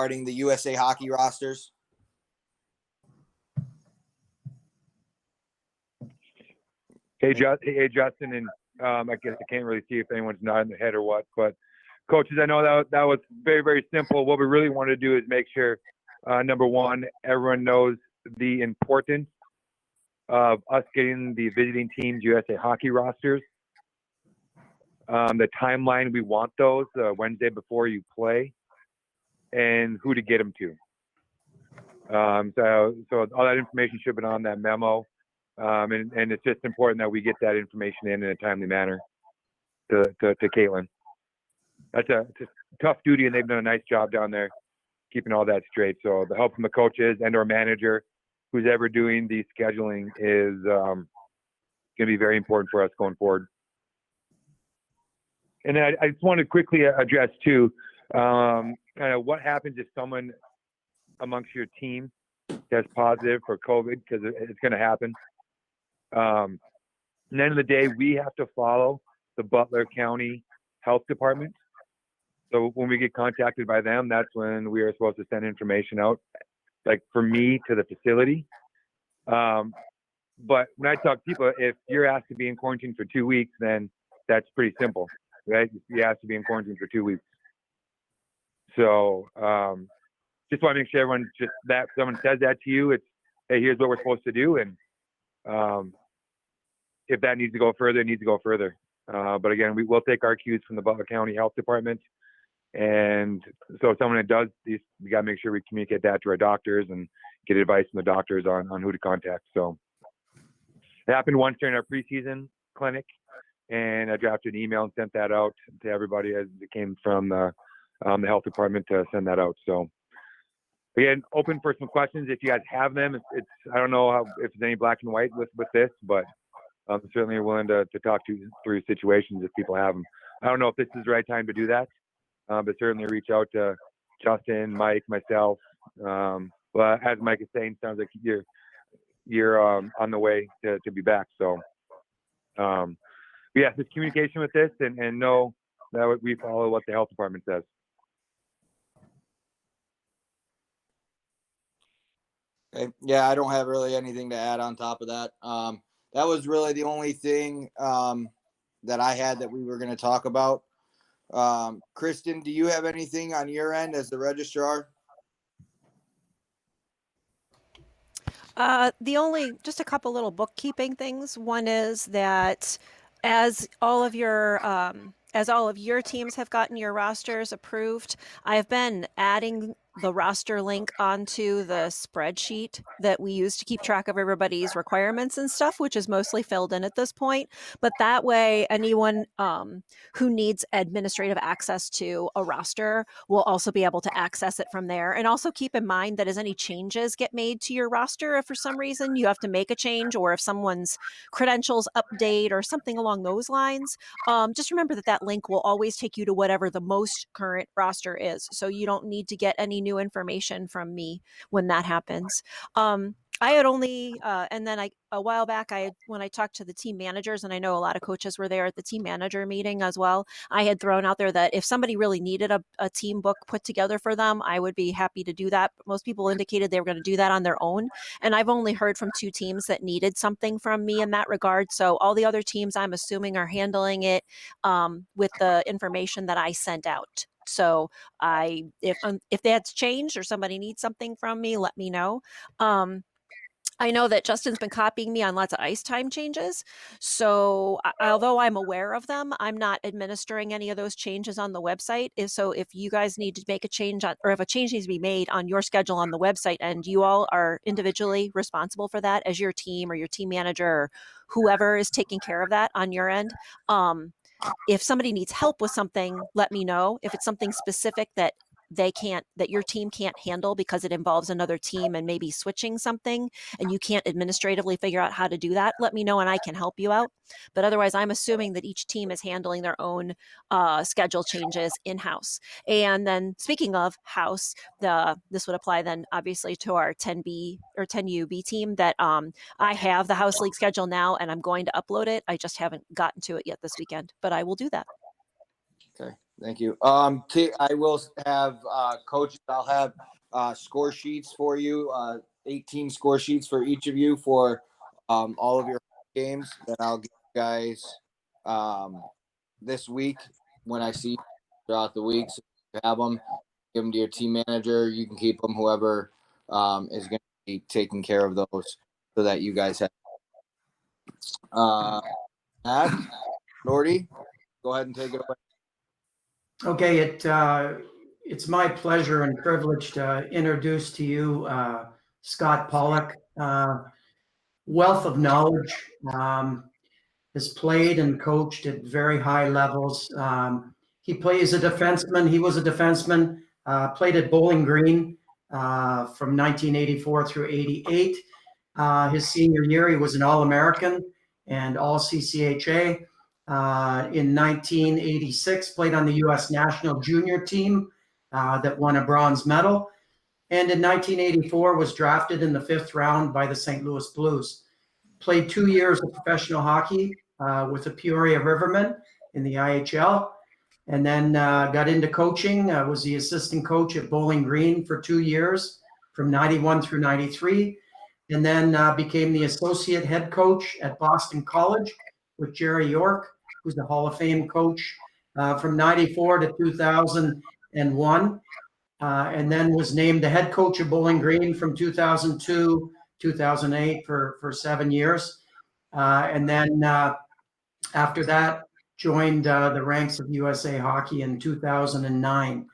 regarding the USA Hockey rosters? Hey, Justin, and I guess I can't really see if anyone's nodding their head or what, but coaches, I know that was very, very simple. What we really want to do is make sure, number one, everyone knows the importance of us getting the visiting teams USA Hockey rosters. The timeline we want those Wednesday before you play, and who to get them to. So all that information should be on that memo. And it's just important that we get that information in a timely manner to Caitlin. It's a tough duty, and they've done a nice job down there keeping all that straight. So the help from the coaches and our manager, who's ever doing the scheduling, is going to be very important for us going forward. And then I just want to quickly address too, kind of what happens if someone amongst your team tests positive for COVID, because it's going to happen. At the end of the day, we have to follow the Butler County Health Department. So when we get contacted by them, that's when we are supposed to send information out, like for me, to the facility. But when I talk to people, if you're asked to be in quarantine for 2 weeks, then that's pretty simple, right? You have to be in quarantine for 2 weeks. So just want to make sure everyone, just that someone says that to you, it's, hey, here's what we're supposed to do. And if that needs to go further, it needs to go further. But again, we will take our cues from the Butler County Health Department. And so if someone does these, we got to make sure we communicate that to our doctors and get advice from the doctors on who to contact. So it happened once during our preseason clinic, and I drafted an email and sent that out to everybody as it came from the health department to send that out. So again, open for some questions if you guys have them. It's I don't know if there's any black and white with this, but I'm certainly willing to talk through situations if people have them. I don't know if this is the right time to do that, but certainly reach out to Justin, Mike, myself. Well, as Mike is saying, sounds like you're on the way to be back. So, yeah, just communication with this and know that we follow what the health department says. Okay. Yeah, I don't have really anything to add on top of that. That was really the only thing that I had that we were going to talk about. Kristen, do you have anything on your end as the registrar? Just a couple little bookkeeping things. One is that as all of your teams have gotten your rosters approved, I've been adding the roster link onto the spreadsheet that we use to keep track of everybody's requirements and stuff, which is mostly filled in at this point. But that way, anyone who needs administrative access to a roster will also be able to access it from there. And also keep in mind that as any changes get made to your roster, if for some reason you have to make a change, or if someone's credentials update or something along those lines, just remember that link will always take you to whatever the most current roster is. So you don't need to get any new information from me when that happens. I had only, and then a while back, when I talked to the team managers, and I know a lot of coaches were there at the team manager meeting as well, I had thrown out there that if somebody really needed a team book put together for them, I would be happy to do that. But most people indicated they were going to do that on their own. And I've only heard from 2 teams that needed something from me in that regard. So all the other teams, I'm assuming, are handling it with the information that I sent out. So if that's changed or somebody needs something from me, let me know. I know that Justin's been copying me on lots of ice time changes. So although I'm aware of them, I'm not administering any of those changes on the website. So if you guys need to make a change or if a change needs to be made on your schedule on the website, and you all are individually responsible for that as your team or your team manager or whoever is taking care of that on your end, if somebody needs help with something, let me know. If it's something specific that your team can't handle because it involves another team and maybe switching something, and you can't administratively figure out how to do that, let me know and I can help you out. But otherwise, I'm assuming that each team is handling their own schedule changes in-house. And then speaking of house, this would apply then obviously to our 10B or 10UB team, that I have the house league schedule now and I'm going to upload it. I just haven't gotten to it yet this weekend, but I will do that. Okay. Thank you. I will have coaches. I'll have score sheets for you. 18 score sheets for each of you for all of your games that I'll give you guys this week when I see you throughout the week. So you have them. Give them to your team manager. You can keep them. Whoever is going to be taking care of those, so that you guys have. Matt, Nordy, go ahead and take it away. Okay, it's my pleasure and privilege to introduce to you Scott Paluch. Wealth of knowledge, has played and coached at very high levels. He plays a defenseman. He was a defenseman, played at Bowling Green from 1984 through 88. His senior year, he was an All-American and All-CCHA. In 1986, played on the U.S. national junior team that won a bronze medal. And in 1984, was drafted in the 5th round by the St. Louis Blues. Played 2 years of professional hockey with the Peoria Rivermen in the IHL. And then got into coaching, was the assistant coach at Bowling Green for 2 years from 91 through 93. And then became the associate head coach at Boston College with Jerry York, who's the Hall of Fame coach from 94 to 2001. And then was named the head coach of Bowling Green from 2002, 2008 for 7 years. And then after that, joined the ranks of USA Hockey in 2009.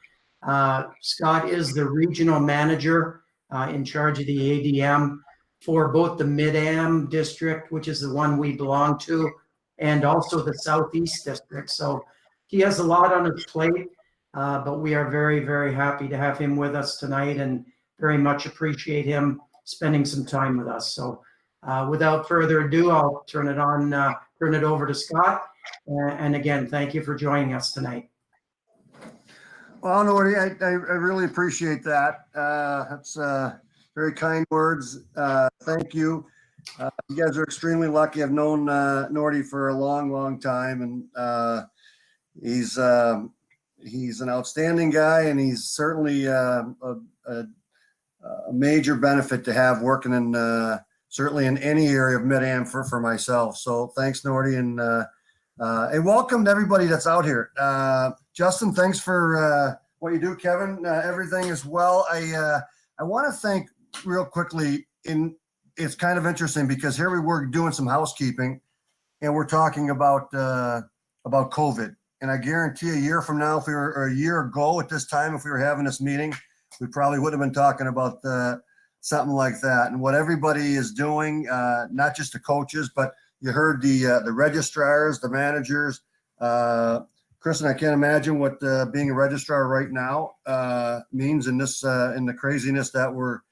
Scott is the regional manager in charge of the ADM for both the Mid-Am district, which is the one we belong to, and also the Southeast district. So he has a lot on his plate, but we are very, very happy to have him with us tonight and very much appreciate him spending some time with us. So without further ado, I'll turn it over to Scott. And again, thank you for joining us tonight. Well, Nordy, I really appreciate that. That's very kind words. Thank you. You guys are extremely lucky. I've known Nordy for a long, long time, and he's an outstanding guy, and he's certainly a major benefit to have working in certainly in any area of Mid-Am for myself. So thanks, Nordy, and welcome to everybody that's out here. Justin, thanks for what you do. Kevin, everything as well. I want to thank real quickly. It's kind of interesting because here we were doing some housekeeping, and we're talking about COVID. And I guarantee a year from now, or a year ago at this time, if we were having this meeting, we probably would have been talking about something like that. And what everybody is doing, not just the coaches, but you heard the registrars, the managers. Kristen, I can't imagine what being a registrar right now means in this in the craziness that we're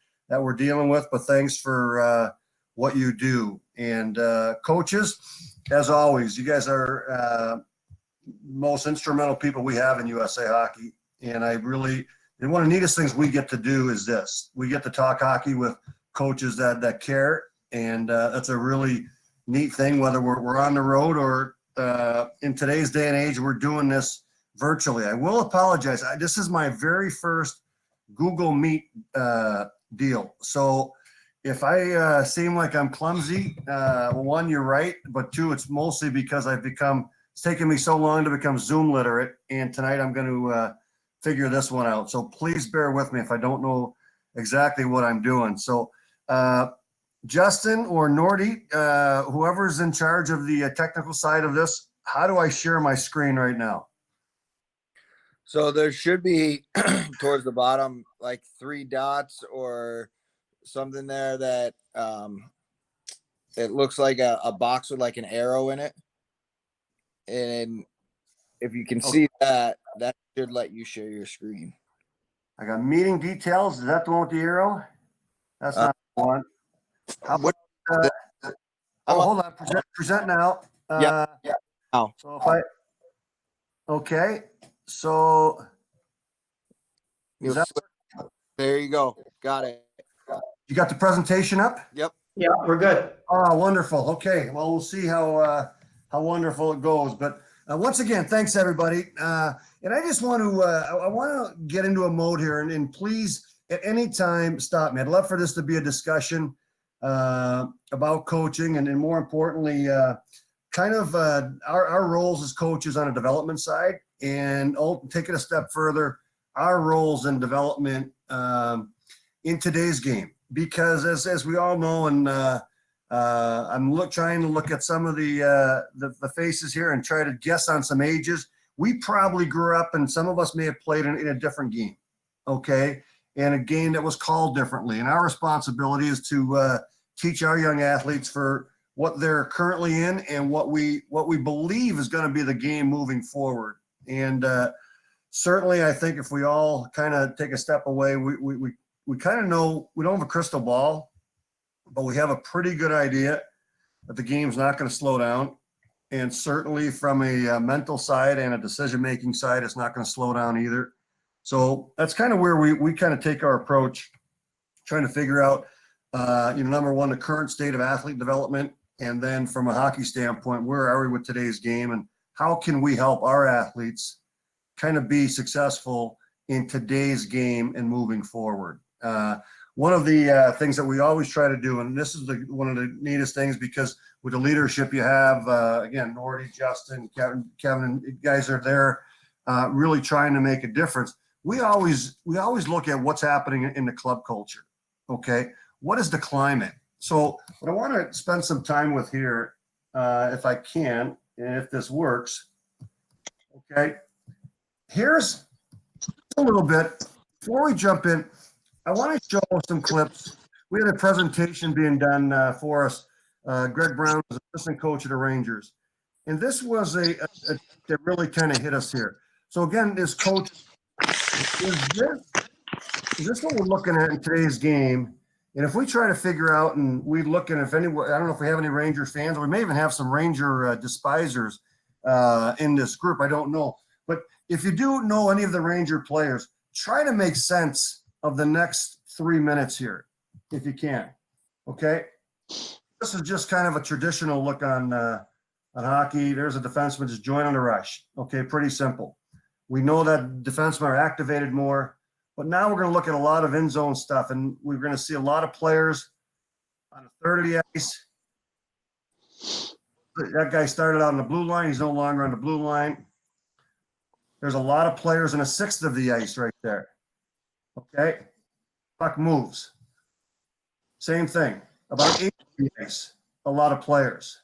dealing with. But thanks for what you do. And coaches, as always, you guys are most instrumental people we have in USA Hockey. And and one of the neatest things we get to do is this. We get to talk hockey with coaches that care. And that's a really neat thing, whether we're on the road or in today's day and age, we're doing this virtually. I will apologize. This is my very first Google Meet deal. So if I seem like I'm clumsy, one, you're right, but two, it's mostly because it's taken me so long to become Zoom literate, and tonight I'm going to figure this one out. So please bear with me if I don't know exactly what I'm doing. So Justin or Nordy, whoever's in charge of the technical side of this, how do I share my screen right now? So there should be towards the bottom, like 3 dots or something there that it looks like a box with like an arrow in it. And if you can see that should let you share your screen. I got meeting details. Is that the one with the arrow? That's not the one. How about, hold on. Present now. Yeah. Oh. So okay. So there you go. Got it. You got the presentation up? Yep. Yeah, we're good. Oh, wonderful. Okay. Well, we'll see how wonderful it goes. But Once again, thanks everybody. And I just want to, I want to get into a mode here, and please, at any time, stop me. I'd love for this to be a discussion about coaching, and more importantly, kind of our roles as coaches on a development side, and take it a step further, our roles in development in today's game. Because as we all know, and I'm trying to look at some of the faces here and try to guess on some ages. We probably grew up, and some of us may have played in a different game, okay, and a game that was called differently. And our responsibility is to teach our young athletes for what they're currently in and what we believe is going to be the game moving forward. And certainly, I think if we all kind of take a step away, we kind of know we don't have a crystal ball, but we have a pretty good idea that the game's not going to slow down. And certainly from a mental side and a decision-making side, it's not going to slow down either. So that's kind of where we kind of take our approach, trying to figure out, number one, the current state of athlete development. And then from a hockey standpoint, where are we with today's game, and how can we help our athletes kind of be successful in today's game and moving forward. One of the things that we always try to do, and this is one of the neatest things, because with the leadership you have, again, Nordy, Justin, Kevin, and you guys are there really trying to make a difference. We always look at what's happening in the club culture. Okay, what is the climate? So what I want to spend some time with here, if I can, and if this works, okay, here's a little bit, before we jump in, I want to show some clips. We had a presentation being done for us. Greg Brown was assistant coach of the Rangers. And this was that really kind of hit us here. So again, this coach, is this what we're looking at in today's game? And if we try to figure out, and we look at, if anyone, I don't know if we have any Ranger fans, or we may even have some Ranger despisers in this group, I don't know. But if you do know any of the Ranger players, try to make sense of the next 3 minutes here, if you can. Okay. This is just kind of a traditional look on hockey. There's a defenseman just joining the rush. Okay. Pretty simple. We know that defensemen are activated more, but now we're going to look at a lot of in zone stuff, and we're going to see a lot of players on a third of the ice. That guy started out on the blue line. He's no longer on the blue line. There's a lot of players in a sixth of the ice right there. Okay, puck moves. Same thing. About 8 of the ice, a lot of players.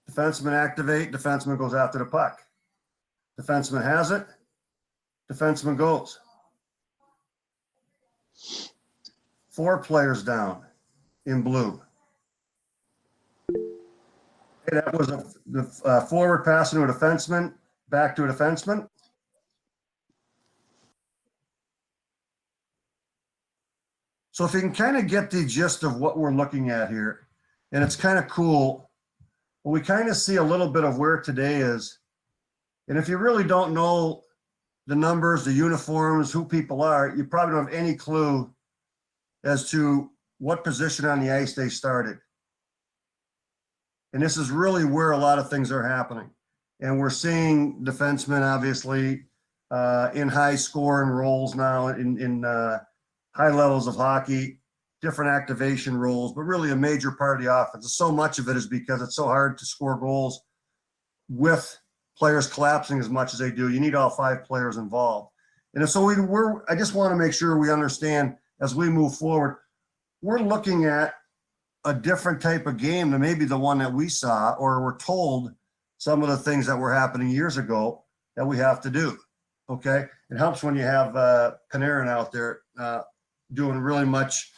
Defenseman activate, defenseman goes after the puck. Defenseman has it, defenseman goes. 4 players down in blue. Okay, that was the forward passing to a defenseman, back to a defenseman. So if you can kind of get the gist of what we're looking at here, and it's kind of cool, well, we kind of see a little bit of where today is. And if you really don't know the numbers, the uniforms, who people are, you probably don't have any clue as to what position on the ice they started. And this is really where a lot of things are happening. And we're seeing defensemen, obviously, in high scoring roles now, in high levels of hockey, different activation roles, but really a major part of the offense. So much of it is because it's so hard to score goals with players collapsing as much as they do. You need all 5 players involved. And so I just want to make sure we understand as we move forward, we're looking at a different type of game than maybe the one that we saw, or we're told some of the things that were happening years ago that we have to do. Okay. It helps when you have Panarin out there doing really much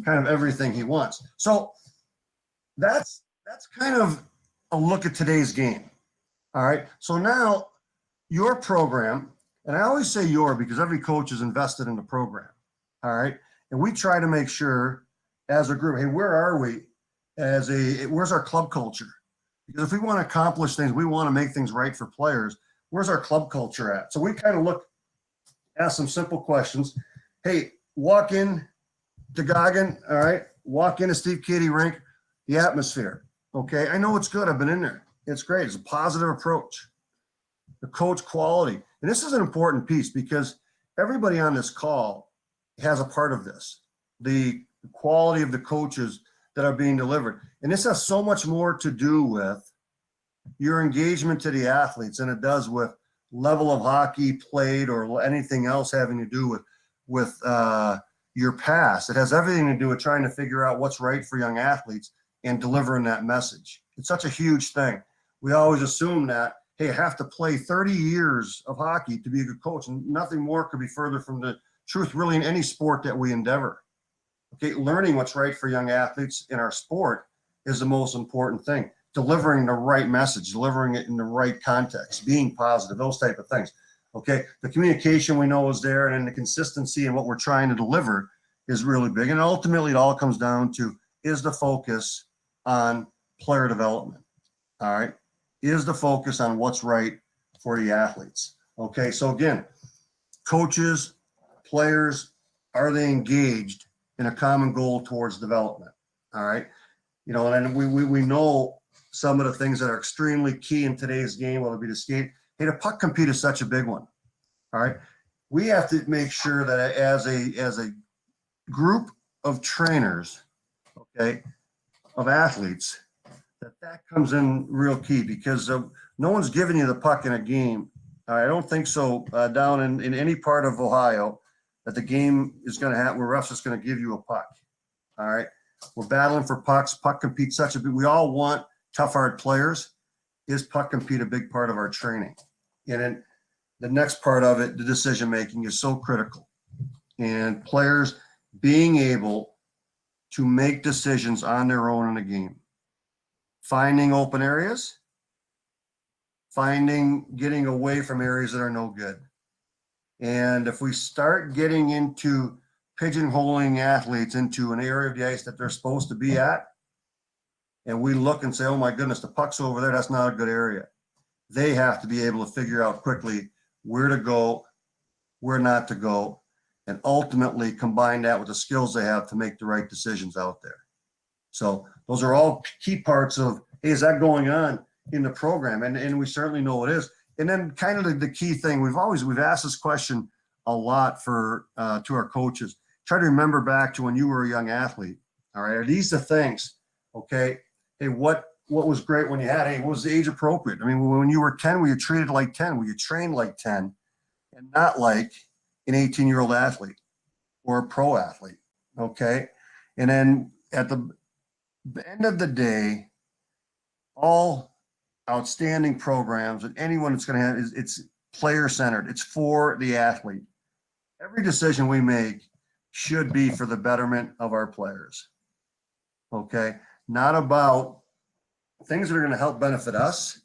kind of everything he wants. So that's kind of a look at today's game. All right. So now your program, and I always say your because every coach is invested in the program. All right. And we try to make sure as a group, hey, where are we where's our club culture? Because if we want to accomplish things, we want to make things right for players. Where's our club culture at? So we kind of ask some simple questions. Hey, walk in to Goggin, all right? Walk into Steve Katie rink, the atmosphere. Okay, I know it's good. I've been in there. It's great. It's a positive approach. The coach quality. And this is an important piece because everybody on this call has a part of this. The quality of the coaches that are being delivered. And this has so much more to do with your engagement to the athletes than it does with level of hockey played or anything else having to do with your past. It has everything to do with trying to figure out what's right for young athletes and delivering that message. It's such a huge thing. We always assume that, hey, I have to play 30 years of hockey to be a good coach, and nothing more could be further from the truth, really, in any sport that we endeavor. Okay, learning what's right for young athletes in our sport is the most important thing. Delivering the right message, delivering it in the right context, being positive, those type of things. Okay, the communication we know is there, and then the consistency in what we're trying to deliver is really big. And ultimately, it all comes down to, is the focus on player development? All right, is the focus on what's right for the athletes? Okay, so again, coaches, players, are they engaged in a common goal towards development? All right, and we know some of the things that are extremely key in today's game, whether it be the skate. Hey, the puck compete is such a big one. All right, we have to make sure that as a group of trainers, okay, of athletes, that comes in real key because no one's giving you the puck in a game. I don't think so down in any part of Ohio that the game is going to happen where refs is going to give you a puck. All right, we're battling for pucks. Puck compete such a big. We all want tough, hard players. Is puck compete a big part of our training? And then the next part of it, the decision making, is so critical. And players being able to make decisions on their own in a game, finding open areas, getting away from areas that are no good. And if we start getting into pigeonholing athletes into an area of the ice that they're supposed to be at, and we look and say, oh my goodness, the puck's over there, that's not a good area. They have to be able to figure out quickly where to go, where not to go, and ultimately combine that with the skills they have to make the right decisions out there. So those are all key parts of, hey, is that going on in the program? And we certainly know it is. And then kind of the key thing, we've asked this question a lot to our coaches. Try to remember back to when you were a young athlete. All right, are these the things? Okay, hey, what was great when you had? Hey, what was the age appropriate? I mean, when you were 10, were you treated like 10? Were you trained like 10, and not like an 18-year-old athlete or a pro athlete? Okay, and then at the end of the day, all outstanding programs and anyone that's going to have it's player centered. It's for the athlete. Every decision we make should be for the betterment of our players. Okay, not about things that are going to help benefit us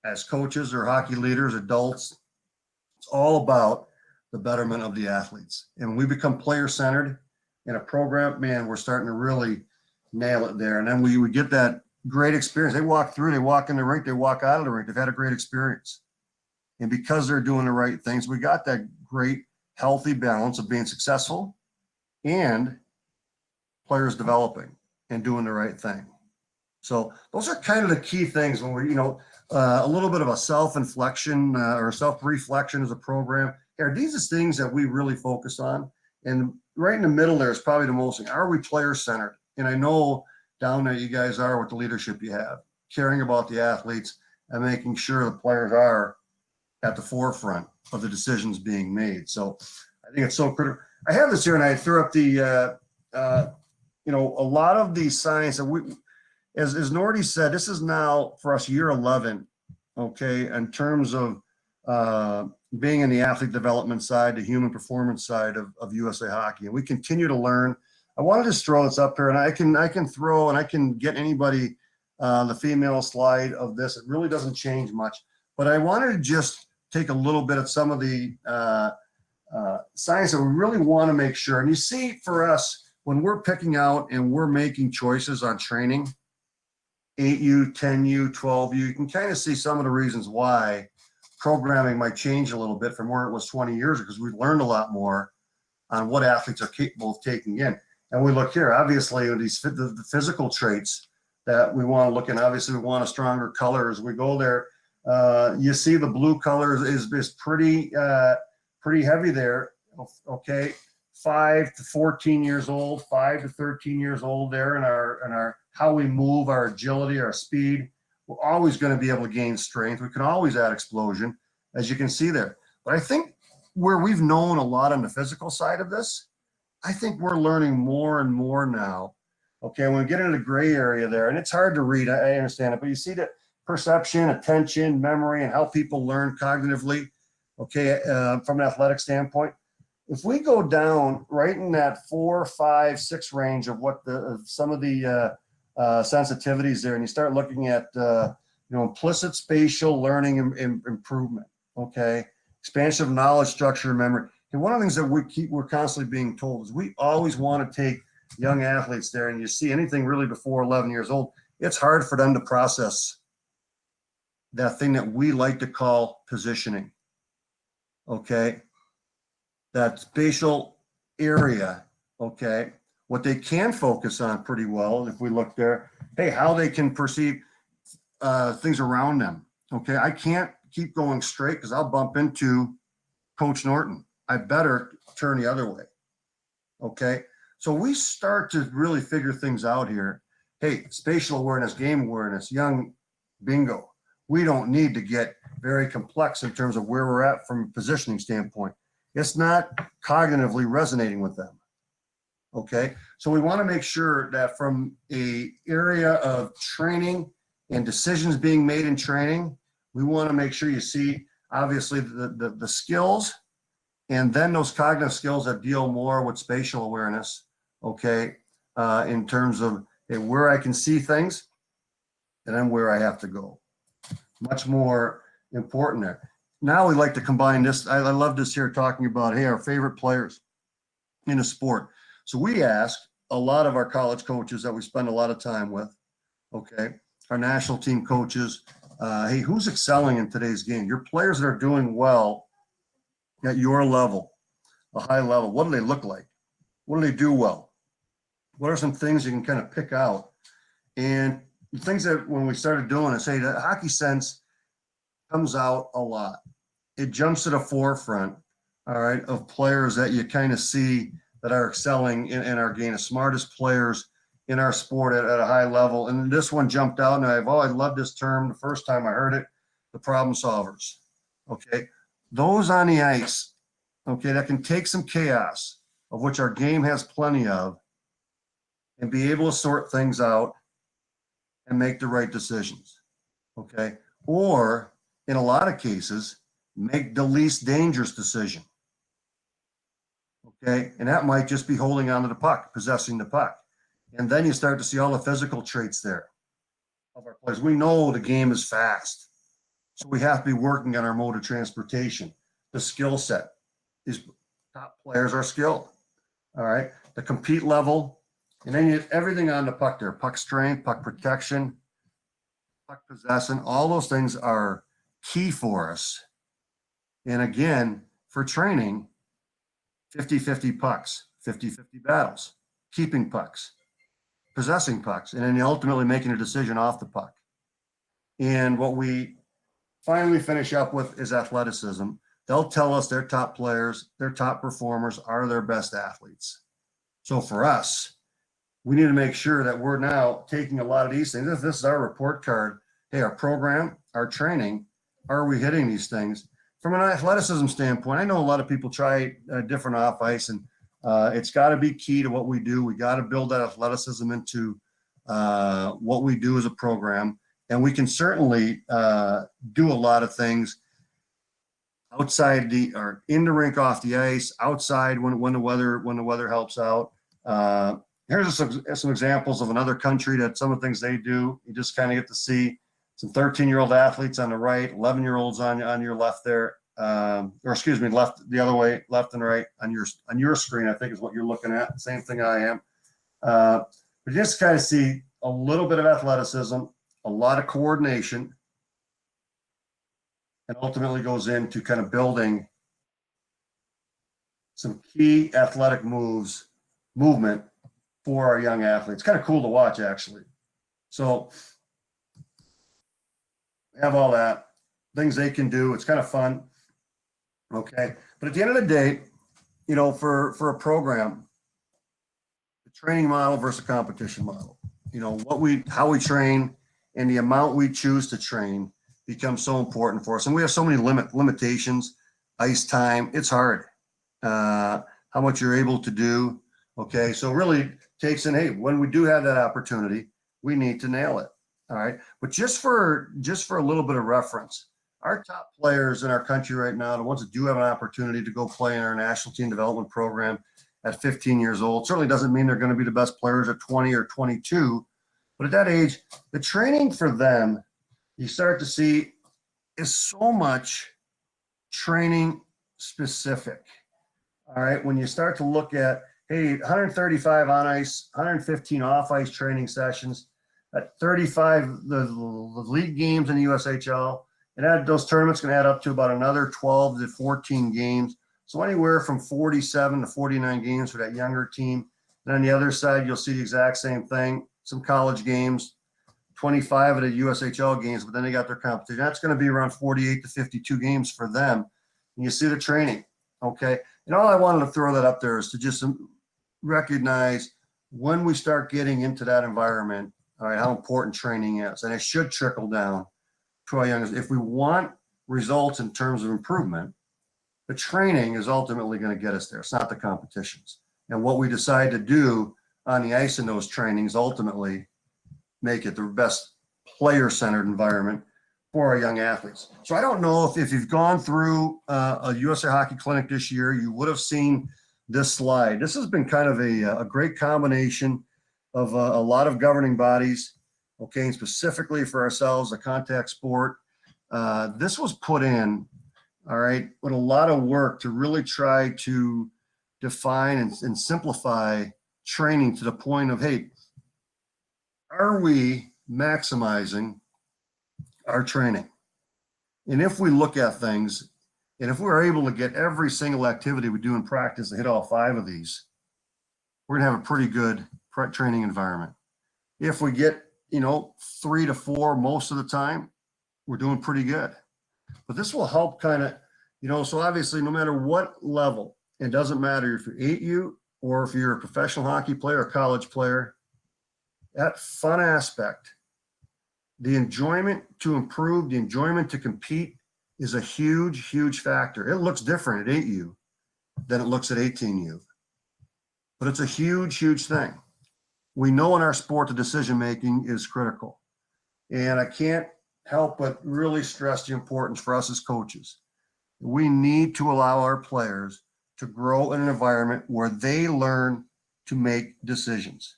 as coaches or hockey leaders, adults. It's all about the betterment of the athletes. And when we become player centered in a program, man, we're starting to really nail it there. And then we get that great experience. They walk through, they walk in the rink, they walk out of the rink. They've had a great experience. And because they're doing the right things, we got that great, healthy balance of being successful and players developing and doing the right thing. So those are kind of the key things when we're, a little bit of a self-inflection or self-reflection as a program. Are these the things that we really focus on? And right in the middle there is probably the most thing. Are we player-centered? And I know down there you guys are with the leadership you have, caring about the athletes and making sure the players are at the forefront of the decisions being made. So I think it's so critical. I have this here and I threw up the, a lot of the science that we, as Nordy said, this is now for us year 11, okay, in terms of being in the athlete development side, the human performance side of USA Hockey. And we continue to learn. I want to just throw this up here, and I can throw, and I can get anybody the female slide of this. It really doesn't change much, but I wanted to just take a little bit of some of the science that we really want to make sure. And you see, for us, when we're picking out and we're making choices on training, 8U, 10U, 12U, you can kind of see some of the reasons why programming might change a little bit from where it was 20 years ago, because we've learned a lot more on what athletes are capable of taking in. And we look here, obviously, these the physical traits that we want to look at. Obviously, we want a stronger color as we go there. You see the blue color is pretty heavy there. Okay, 5 to 14 years old, 5 to 13 years old there, and our how we move, our agility, our speed. We're always going to be able to gain strength. We can always add explosion, as you can see there. But I think where we've known a lot on the physical side of this, I think we're learning more and more now. Okay, when we get into the gray area there, and it's hard to read, I understand it, but you see that perception, attention, memory, and how people learn cognitively, okay, from an athletic standpoint. If we go down right in that 4, 5, 6 range of what some of the sensitivities there, and you start looking at implicit spatial learning improvement, okay, expansion of knowledge, structure, and memory. And one of the things that we're constantly being told is we always want to take young athletes there, and you see anything really before 11 years old, it's hard for them to process that thing that we like to call positioning, okay? That spatial area, okay? What they can focus on pretty well, if we look there, hey, how they can perceive things around them, okay? I can't keep going straight because I'll bump into Coach Norton. I better turn the other way, okay? So we start to really figure things out here. Hey, spatial awareness, game awareness, young bingo. We don't need to get very complex in terms of where we're at from a positioning standpoint. It's not cognitively resonating with them. Okay, so we want to make sure that from a area of training and decisions being made in training, we want to make sure you see obviously the skills, and then those cognitive skills that deal more with spatial awareness. Okay, in terms of where I can see things, and then where I have to go. Much more important there. Now we like to combine this. I love this here talking about, hey, our favorite players in a sport. So we ask a lot of our college coaches that we spend a lot of time with, okay, our national team coaches, hey, who's excelling in today's game? Your players that are doing well at your level, a high level, what do they look like? What do they do well? What are some things you can kind of pick out? And the things that when we started doing it, say the hockey sense comes out a lot. It jumps to the forefront, all right, of players that you kind of see that are excelling in our game, the smartest players in our sport at a high level. And this one jumped out, and I've always loved this term the first time I heard it, the problem solvers, okay? Those on the ice, okay, that can take some chaos, of which our game has plenty of, and be able to sort things out and make the right decisions, okay? Or in a lot of cases, make the least dangerous decision, okay? And that might just be holding onto the puck, possessing the puck. And then you start to see all the physical traits there of our players. We know the game is fast, so we have to be working on our mode of transportation. The skill set. These top players are skilled, all right? The compete level, and then you have everything on the puck there, puck strength, puck protection, puck possession, all those things are key for us. And again, for training, 50-50 pucks, 50-50 battles, keeping pucks, possessing pucks, and then ultimately making a decision off the puck. And what we finally finish up with is athleticism. They'll tell us their top players, their top performers are their best athletes. So for us, we need to make sure that we're now taking a lot of these things. This is our report card. Hey, our program, our training, are we hitting these things? From an athleticism standpoint, I know a lot of people try different off ice, and it's got to be key to what we do. We got to build that athleticism into what we do as a program, and we can certainly do a lot of things outside or in the rink, off the ice, outside when the weather helps out. Here's some examples of another country that some of the things they do. You just kind of get to see some 13-year-old athletes on the right, 11-year-olds on your left there, or excuse me, left the other way, left and right on your screen. I think is what you're looking at. Same thing I am. But you just kind of see a little bit of athleticism, a lot of coordination, and ultimately goes into kind of building some key athletic movement for our young athletes. Kind of cool to watch, actually. So have all that, things they can do. It's kind of fun. Okay. But at the end of the day, you know, for a program, the training model versus competition model, you know, how we train and the amount we choose to train becomes so important for us. And we have so many limitations, ice time. It's hard. How much you're able to do. Okay. So really takes in, hey, when we do have that opportunity, we need to nail it. All right. But just for a little bit of reference, our top players in our country right now, the ones that do have an opportunity to go play in our national team development program at 15 years old, certainly doesn't mean they're going to be the best players at 20 or 22. But at that age, the training for them, you start to see, is so much training specific. All right. When you start to look at, hey, 135 on ice, 115 off ice training sessions, at 35, the league games in the USHL, and those tournaments can add up to about another 12 to 14 games. So anywhere from 47 to 49 games for that younger team. And on the other side, you'll see the exact same thing. Some college games, 25 of the USHL games, but then they got their competition. That's going to be around 48 to 52 games for them. And you see the training. Okay. And all I wanted to throw that up there is to just recognize when we start getting into that environment, all right, how important training is. And it should trickle down to our youngest. If we want results in terms of improvement, the training is ultimately going to get us there. It's not the competitions. And what we decide to do on the ice in those trainings ultimately make it the best player-centered environment for our young athletes. So I don't know if you've gone through a USA Hockey Clinic this year, you would have seen this slide. This has been kind of a great combination of a lot of governing bodies, okay, and specifically for ourselves, a contact sport. This was put in, all right, with a lot of work to really try to define and simplify training to the point of, hey, are we maximizing our training? And if we look at things, and if we're able to get every single activity we do in practice to hit all 5 of these, we're going to have a pretty good training environment. If we get, 3 to 4 most of the time, we're doing pretty good. But this will help kind of, so obviously no matter what level, it doesn't matter if you're 8U or if you're a professional hockey player or college player, that fun aspect, the enjoyment to improve, the enjoyment to compete is a huge, huge factor. It looks different at 8U than it looks at 18U, but it's a huge, huge thing. We know in our sport, the decision-making is critical. And I can't help but really stress the importance for us as coaches. We need to allow our players to grow in an environment where they learn to make decisions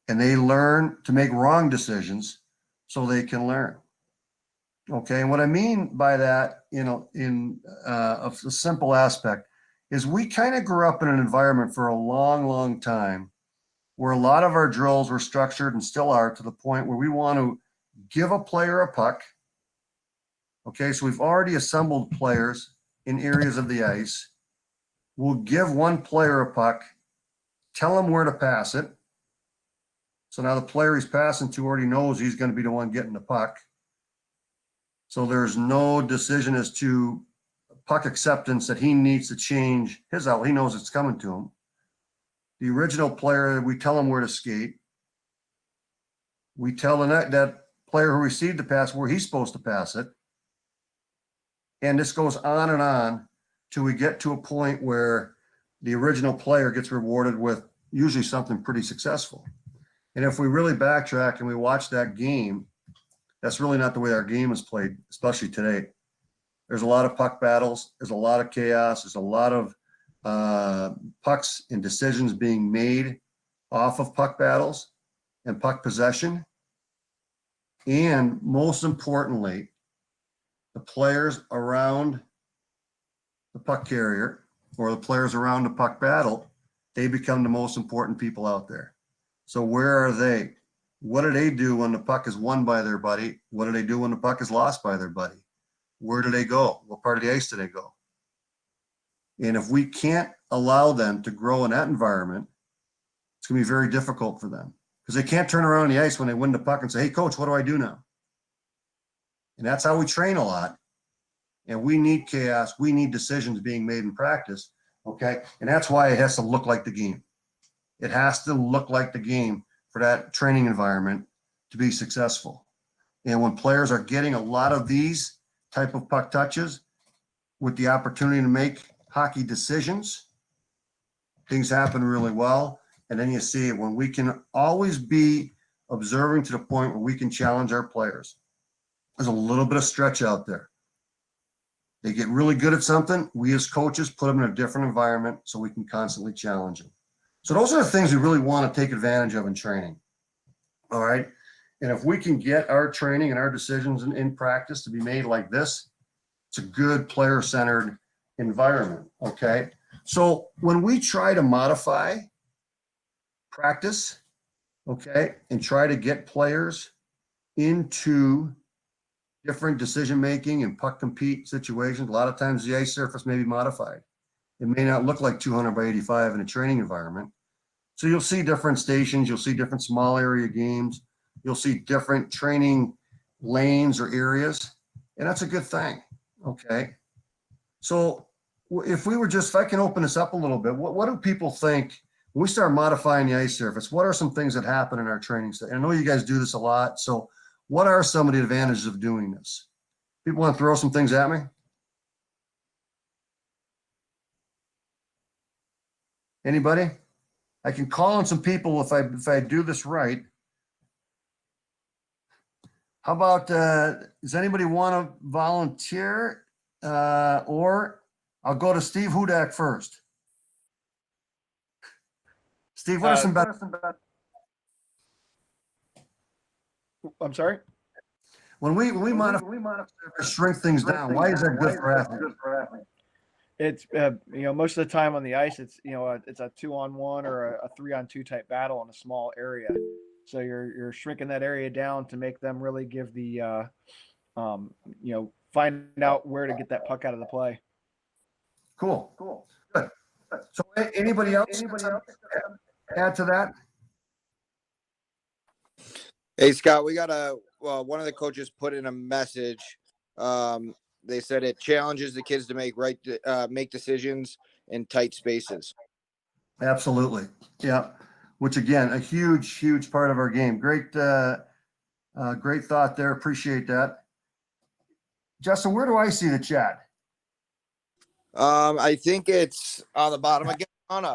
and they learn to make wrong decisions so they can learn. Okay. And what I mean by that, in a simple aspect is we kind of grew up in an environment for a long, long time where a lot of our drills were structured and still are to the point where we want to give a player a puck. Okay. So we've already assembled players in areas of the ice. We'll give one player a puck, tell him where to pass it. So now the player he's passing to already knows he's going to be the one getting the puck. So there's no decision as to puck acceptance that he needs to change his outlet. He knows it's coming to him. The original player, we tell him where to skate. We tell that player who received the pass where he's supposed to pass it. And this goes on and on till we get to a point where the original player gets rewarded with usually something pretty successful. And if we really backtrack and we watch that game, that's really not the way our game is played, especially today. There's a lot of puck battles. There's a lot of chaos. There's a lot of pucks and decisions being made off of puck battles and puck possession. And most importantly, the players around the puck carrier or the players around the puck battle, they become the most important people out there. So where are they? What do they do when the puck is won by their buddy? What do they do when the puck is lost by their buddy? Where do they go? What part of the ice do they go? And if we can't allow them to grow in that environment, it's going to be very difficult for them. because they can't turn around on the ice when they win the puck and say, hey, coach, what do I do now? And that's how we train a lot. And we need chaos. We need decisions being made in practice. Okay. And that's why it has to look like the game. It has to look like the game for that training environment to be successful. And when players are getting a lot of these type of puck touches with the opportunity to make hockey decisions, things happen really well. And then you see it when we can always be observing to the point where we can challenge our players. There's a little bit of stretch out there. They get really good at something. We as coaches put them in a different environment so we can constantly challenge them. So those are the things we really want to take advantage of in training. All right. And if we can get our training and our decisions in practice to be made like this, it's a good player-centered environment. Okay. So when we try to modify practice, okay, and try to get players into different decision-making and puck compete situations, a lot of times the ice surface may be modified. It may not look like 200 by 85 in a training environment. So you'll see different stations, you'll see different small area games, you'll see different training lanes or areas, and that's a good thing. Okay. So if I can open this up a little bit, what do people think when we start modifying the ice surface? What are some things that happen in our training? I know you guys do this a lot. So what are some of the advantages of doing this? People want to throw some things at me? Anybody? I can call on some people if I do this right. How about, does anybody want to volunteer? Or I'll go to Steve Hudak first. Steve, what are some better? I'm sorry? When we modify, shrink things down, why is that good for athletes? It's most of the time on the ice, it's it's a 2-on-1 or a 3-on-2 type battle in a small area. So you're shrinking that area down to make them really give the find out where to get that puck out of the play. Cool. Good. So anybody else add to that? Hey, Scott, we got one of the coaches put in a message. They said it challenges the kids to make decisions in tight spaces. Absolutely. Yeah. Which again, a huge part of our game. Great thought there. Appreciate that. Justin, where do I see the chat? I think it's on the bottom again. I'm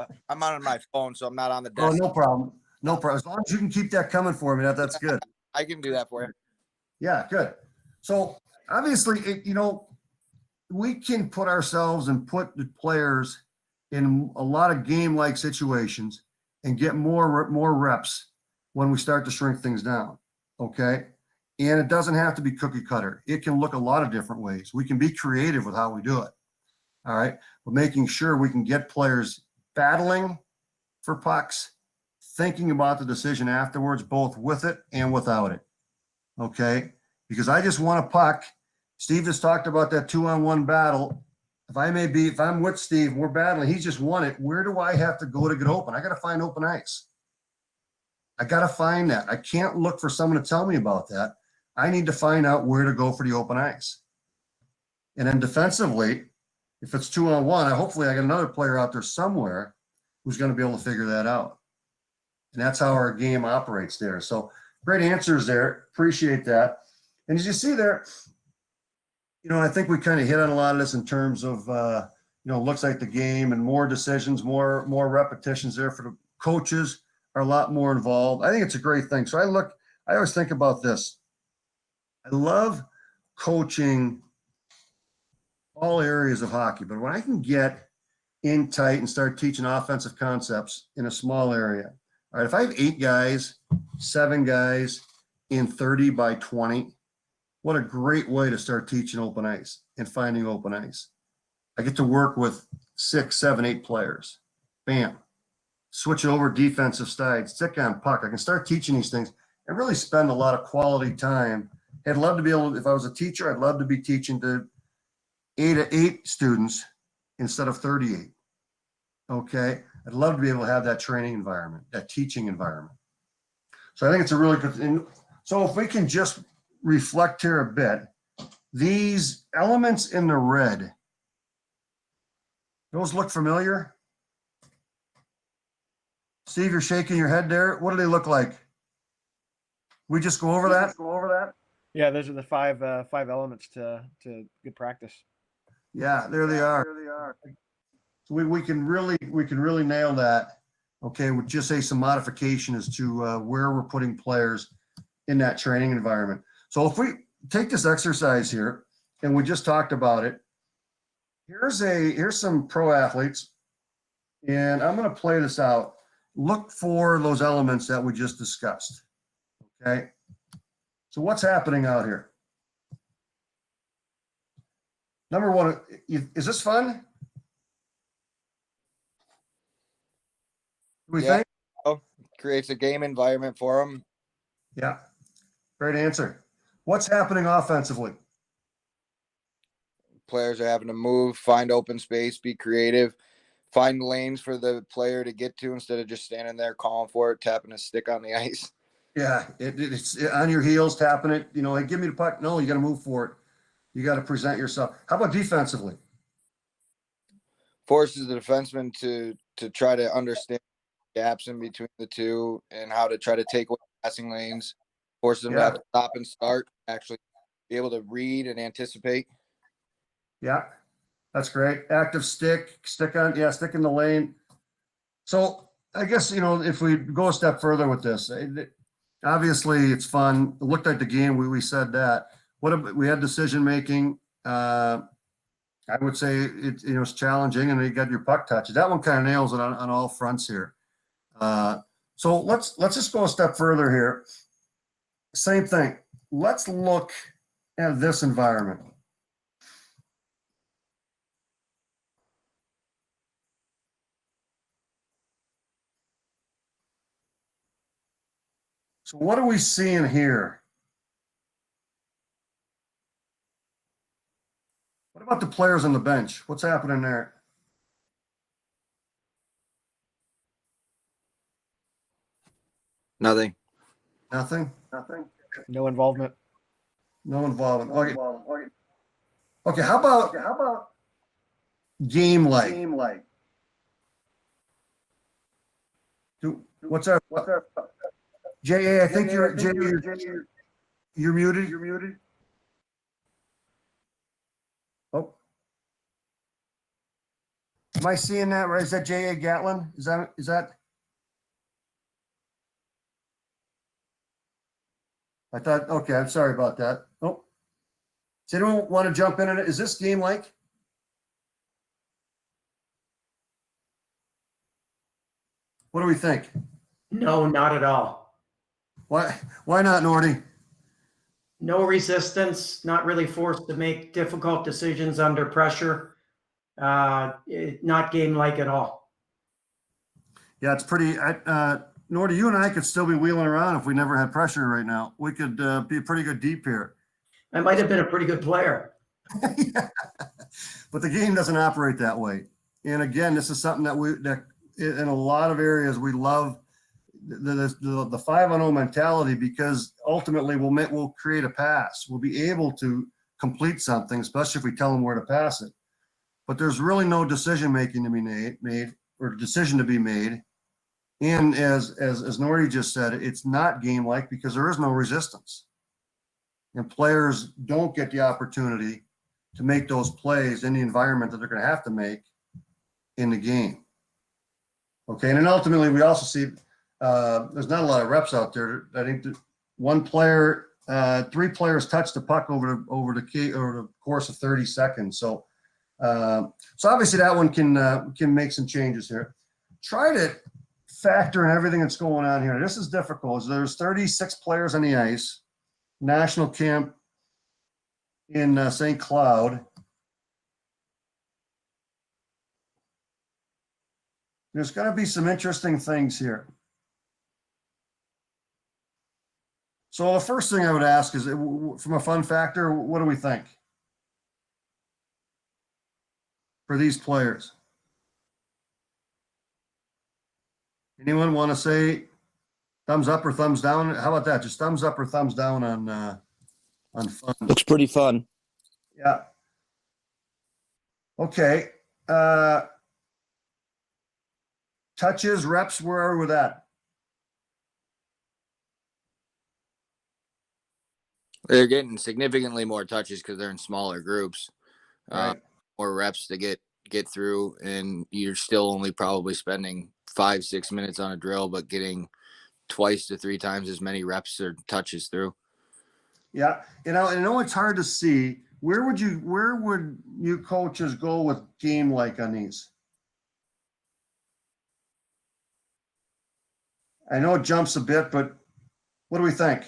on my phone, so I'm not on the Oh, desk. no problem. No problem. As long as you can keep that coming for me, that's good. I can do that for you. Yeah, good. So obviously, we can put ourselves and put the players in a lot of game-like situations and get more reps when we start to shrink things down. Okay. And it doesn't have to be cookie cutter. It can look a lot of different ways. We can be creative with how we do it. All right. But making sure we can get players battling for pucks, thinking about the decision afterwards, both with it and without it. Okay. Because I just want a puck. Steve just talked about that 2-on-1 battle. If I'm with Steve, we're battling, he's just won it. Where do I have to go to get open? I got to find open ice. I got to find that. I can't look for someone to tell me about that. I need to find out where to go for the open ice. And then defensively, if it's 2-on-1, hopefully I got another player out there somewhere who's going to be able to figure that out. And that's how our game operates there. So great answers there. Appreciate that. And as you see there, I think we kind of hit on a lot of this in terms of, looks like the game and more decisions, more repetitions there for the coaches are a lot more involved. I think it's a great thing. So I always think about this. I love coaching all areas of hockey, but when I can get in tight and start teaching offensive concepts in a small area. All right, if I have 8 guys, 7 guys in 30 by 20, what a great way to start teaching open ice and finding open ice. I get to work with 6, 7, 8 players. Bam. Switch over defensive side, stick on puck. I can start teaching these things and really spend a lot of quality time. I'd love to be able, if I was a teacher, I'd love to be teaching to 8 students instead of 38. Okay. I'd love to be able to have that training environment, that teaching environment. So I think it's a really good thing. So if we can just reflect here a bit, these elements in the red, those look familiar? Steve, you're shaking your head there. What do they look like? We just go over that? Yeah, those are the five elements to good practice. Yeah, there they are. So we can really nail that. Okay, with just say some modification as to where we're putting players in that training environment. So if we take this exercise here and we just talked about it, here's some pro athletes, and I'm going to play this out. Look for those elements that we just discussed. Okay. So what's happening out here? Number one, is this fun? Do we Yeah. think? Oh, creates a game environment for them. Yeah. Great answer. What's happening offensively? Players are having to move, find open space, be creative, find lanes for the player to get to instead of just standing there calling for it, tapping a stick on the ice. Yeah, it's on your heels, tapping it. You know, hey, give me the puck. No, you got to move for it. You got to present yourself. How about defensively? Forces the defenseman to try to understand gaps in between the two and how to try to take away passing lanes. Forces them to have to stop and start, actually be able to read and anticipate. Yeah, that's great. Active stick in the lane. So I guess, you know, if we go a step further with this, obviously it's fun. It looked like the game, we said that. We had decision making. I would say it's challenging, and you got your puck touch. That one kind of nails it on all fronts here. So let's just go a step further here. Same thing. Let's look at this environment. So what are we seeing here? What about the players on the bench? What's happening there? Nothing. Nothing? No involvement. No involvement. Okay, how about game like? What's our JA? I think you're muted. Oh. Am I seeing that right? Is that JA Gatlin? Is that? I thought, okay, I'm sorry about that. Oh. Does anyone want to jump in on it? Is this game like? What do we think? No, not at all. Why not, Nordy? No resistance, not really forced to make difficult decisions under pressure. Not game-like at all. Yeah, it's pretty. Nordy, you and I could still be wheeling around if we never had pressure right now. We could be pretty good deep here. I might have been a pretty good player. Yeah. But the game doesn't operate that way. And again, this is something that in a lot of areas we love the 5-on-0 mentality, because ultimately we'll create a pass. We'll be able to complete something, especially if we tell them where to pass it. But there's really no decision making to be made or decision to be made. And as Nordy just said, it's not game like because there is no resistance. And players don't get the opportunity to make those plays in the environment that they're going to have to make in the game. Okay, and then ultimately we also see there's not a lot of reps out there. I think one player, 3 players touched the puck over the course of 30 seconds. So obviously that one can make some changes here. Try to factor in everything that's going on here. This is difficult. There's 36 players on the ice. National camp in St. Cloud. There's going to be some interesting things here. So the first thing I would ask is, from a fun factor, what do we think for these players? Anyone want to say Thumbs up or thumbs down? How about that? Just thumbs up or thumbs down on fun. Looks pretty fun. Yeah. Okay. Touches, reps, where are we with that? They're getting significantly more touches because they're in smaller groups. Right. More reps to get through, and you're still only probably spending 5-6 minutes on a drill, but getting twice to 3 times as many reps or touches through. Yeah. I know it's hard to see. Where would you coaches go with game like on these? I know it jumps a bit, but what do we think?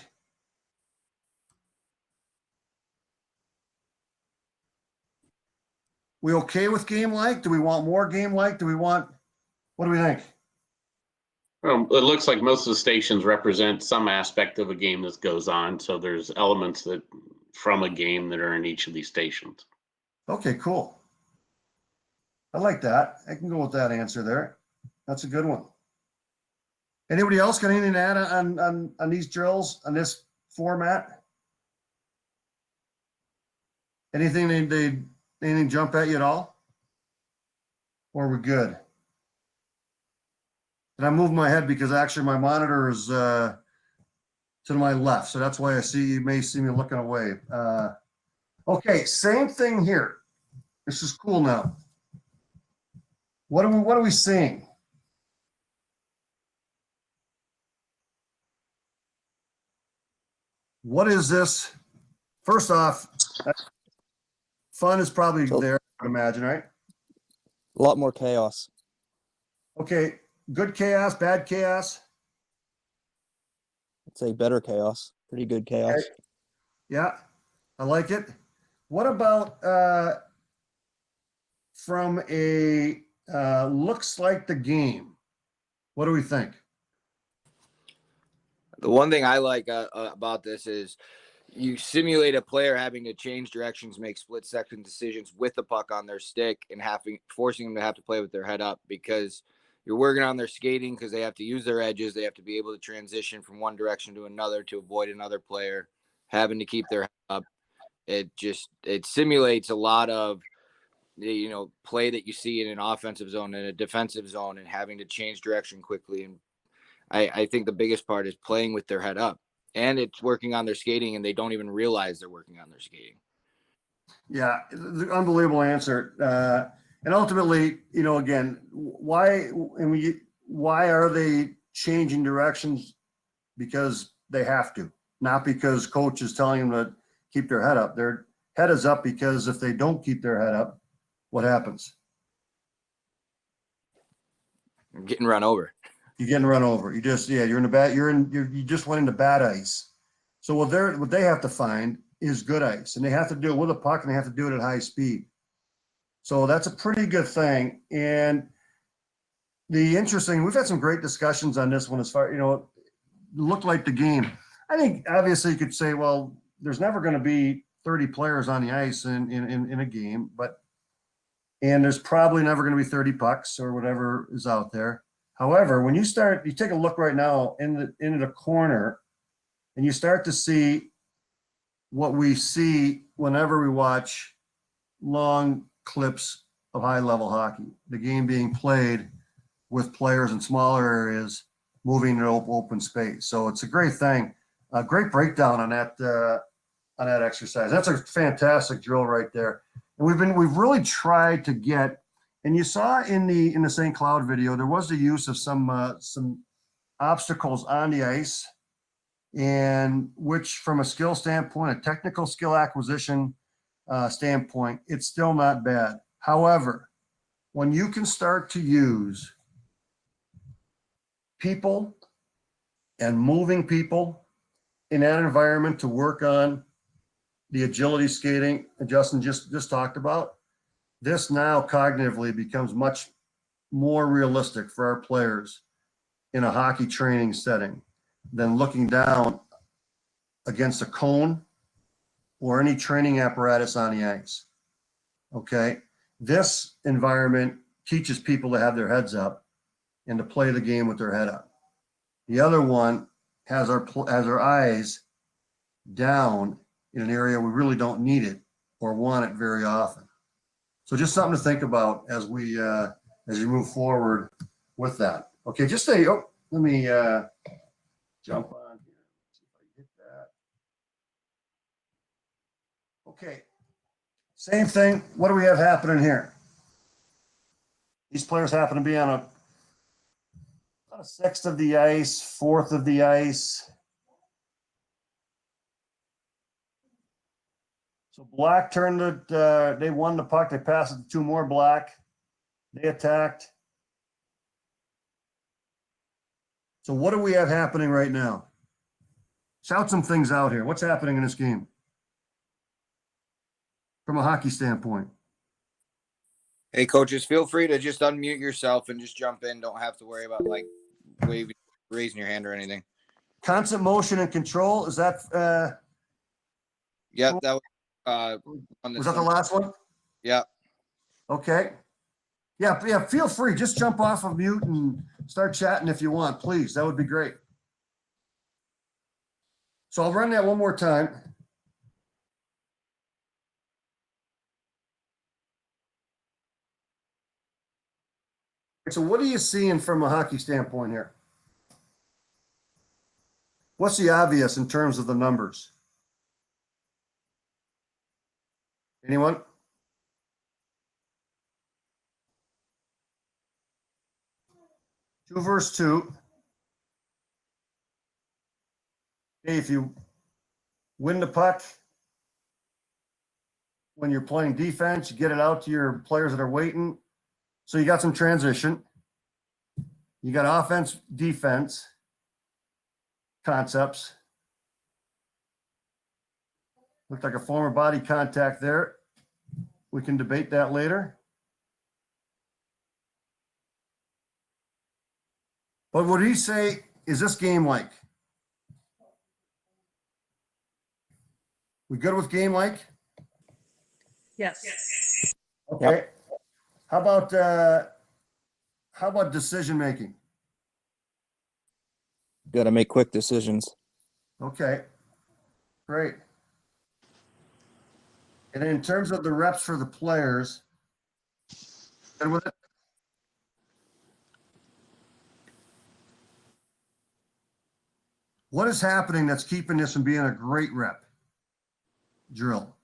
We okay with game like? Do we want more game like? What do we think? Well, it looks like most of the stations represent some aspect of a game that goes on. So there's elements that from a game that are in each of these stations. Okay, cool. I like that. I can go with that answer there. That's a good one. Anybody else got anything to add on these drills, on this format? Anything jump at you at all? Or we're good? And I moved my head because actually my monitor is to my left. So that's why you may see me looking away. Okay, same thing here. This is cool now. What are we seeing? What is this? First off, fun is probably there, I would imagine, right? A lot more chaos. Okay, good chaos, bad chaos. I'd say better chaos. Pretty good chaos. Okay. Yeah, I like it. What about from a looks like the game? What do we think? The one thing I like about this is you simulate a player having to change directions, make split-second decisions with the puck on their stick, and forcing them to have to play with their head up, because you're working on their skating because they have to use their edges. They have to be able to transition from one direction to another to avoid another player, having to keep their head up. It simulates a lot of play that you see in an offensive zone and a defensive zone, and having to change direction quickly. And I think the biggest part is playing with their head up, and it's working on their skating, and they don't even realize they're working on their skating. Yeah, unbelievable answer. And ultimately, again, why are they changing directions? Because they have to, not because coach is telling them to keep their head up. Their head is up because if they don't keep their head up, what happens? I'm getting run over. You're getting run over. You just, you're in the bad, you just went into bad ice. So what they have to find is good ice, and they have to do it with a puck, and they have to do it at high speed. So that's a pretty good thing. And we've had some great discussions on this one as far, looked like the game. I think obviously you could say, well, there's never going to be 30 players on the ice in a game, and there's probably never going to be 30 pucks or whatever is out there. However, when you take a look right now into the corner, and you start to see what we see whenever we watch long clips of high level hockey, the game being played with players in smaller areas moving in open space. So it's a great thing. A great breakdown on that exercise. That's a fantastic drill right there. And we've really tried to get, and you saw in the St. Cloud video, there was the use of some obstacles on the ice, and which from a skill standpoint, a technical skill acquisition standpoint, it's still not bad. However, when you can start to use people and moving people in that environment to work on the agility skating and Justin just talked about, this now cognitively becomes much more realistic for our players in a hockey training setting than looking down against a cone or any training apparatus on the ice. Okay. This environment teaches people to have their heads up and to play the game with their head up. The other one has our eyes down in an area we really don't need it or want it very often. So just something to think about as we move forward with that. Okay, just say, oh, let me jump on here. See if I can hit that. Okay, same thing. What do we have happening here? These players happen to be on about a sixth of the ice, fourth of the ice. So Black turned it, they won the puck. They passed it to two more Black. They attacked. So what do we have happening right now? Shout some things out here. What's happening in this game from a hockey standpoint? Hey, coaches, feel free to just unmute yourself and just jump in. Don't have to worry about like waving, raising your hand or anything. Constant motion and control. Is that Yep, that was that the last one? Yeah. Okay. Yeah. Feel free. Just jump off of mute and start chatting if you want, please. That would be great. So I'll run that one more time. So what are you seeing from a hockey standpoint here? What's the obvious in terms of the numbers? Anyone? Two versus two. Hey, if you win the puck when you're playing defense, you get it out to your players that are waiting. So you got some transition. You got offense, defense concepts. Looked like a former body contact there. We can debate that later. But what did he say is this game like? We good with game like? Yes. Okay. How about decision making? Got to make quick decisions. Okay. Great. And in terms of the reps for the players, good with it? What is happening that's keeping this from being a great rep drill?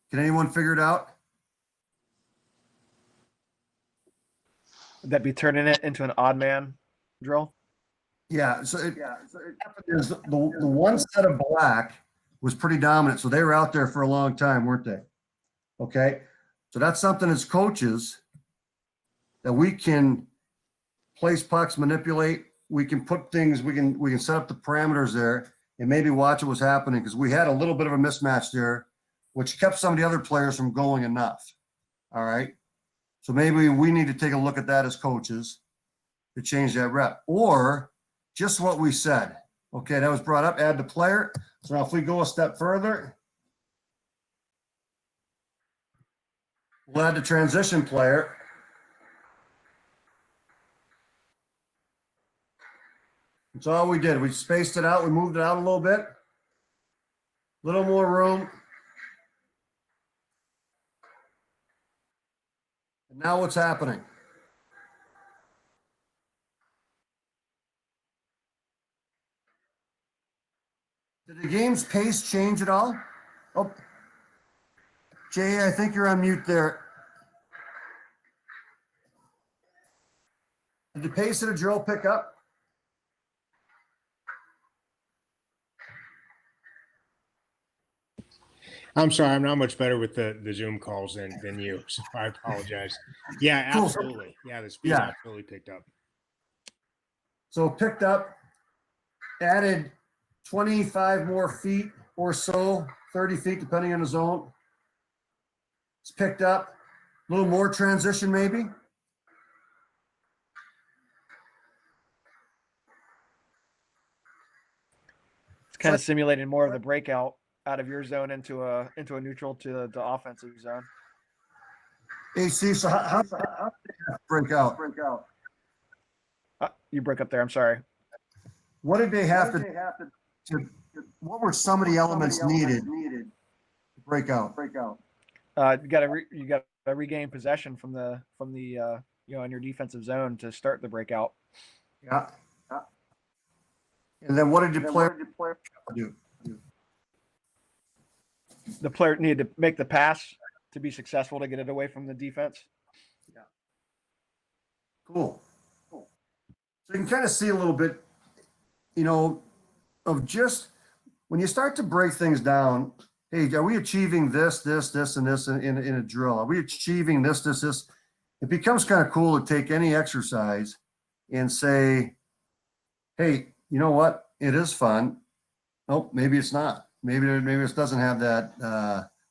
Can anyone figure it out? Would that be turning it into an odd man drill? Yeah. So it happened is the one set of Black was pretty dominant. So they were out there for a long time, weren't they? Okay. So that's something as coaches that we can place pucks, manipulate. We can put things, we can set up the parameters there and maybe watch what was happening because we had a little bit of a mismatch there, which kept some of the other players from going enough. All right. So maybe we need to take a look at that as coaches to change that rep or just what we said. Okay. That was brought up, add the player. So now if we go a step further, we'll add the transition player. That's all we did. We spaced it out. We moved it out a little bit. A little more room. And now what's happening? Did the game's pace change at all? Oh, Jay, I think you're on mute there. Did the pace of the drill pick up? I'm sorry, I'm not much better with the Zoom calls than you, so I apologize. Yeah, Cool. absolutely. Yeah, the speed Yeah. absolutely picked up. So picked up, added 25 more feet or so, 30 feet, depending on the zone. It's picked up. A little more transition, maybe. It's kind of simulating more of the breakout out of your zone into a neutral to the offensive zone. AC, so how did that break out? You broke up there. I'm sorry. What did they have to what were some of the elements needed to break out? You got to regain possession from the in your defensive zone to start the breakout. Yeah. And then what did the player do? The player needed to make the pass to be successful to get it away from the defense. Cool. So you can kind of see a little bit, of just when you start to break things down. Hey, are we achieving this, and this in a drill? Are we achieving this? It becomes kind of cool to take any exercise and say, hey, you know what? It is fun. Oh, maybe it's not. Maybe it doesn't have that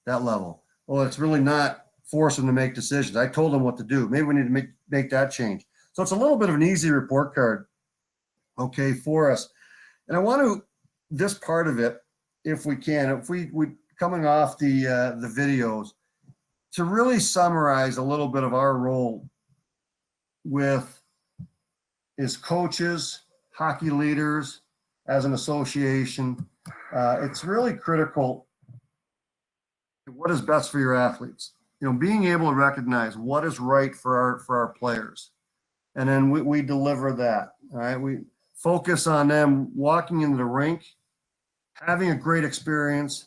level. Well, it's really not forcing them to make decisions. I told them what to do. Maybe we need to make that change. So it's a little bit of an easy report card, okay, for us. And I want to, this part of it, if we can, if we coming off the videos, to really summarize a little bit of our role with as coaches, hockey leaders, as an association. It's really critical. What is best for your athletes? Being able to recognize what is right for our players, and then we deliver that. All right, we focus on them walking into the rink, having a great experience,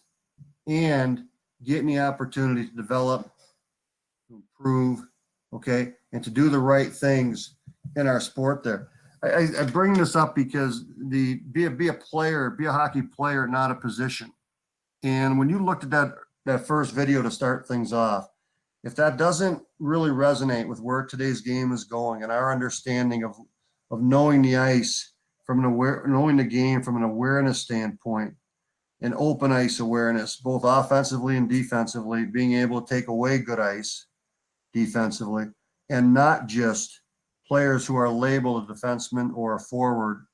and getting the opportunity to develop, to improve, okay, and to do the right things in our sport there. I bring this up because be a player, be a hockey player, not a position. And when you looked at that first video to start things off, if that doesn't really resonate with where today's game is going and our understanding of knowing the ice knowing the game from an awareness standpoint, and open ice awareness, both offensively and defensively, being able to take away good ice defensively, and not just players who are labeled a defenseman or a forward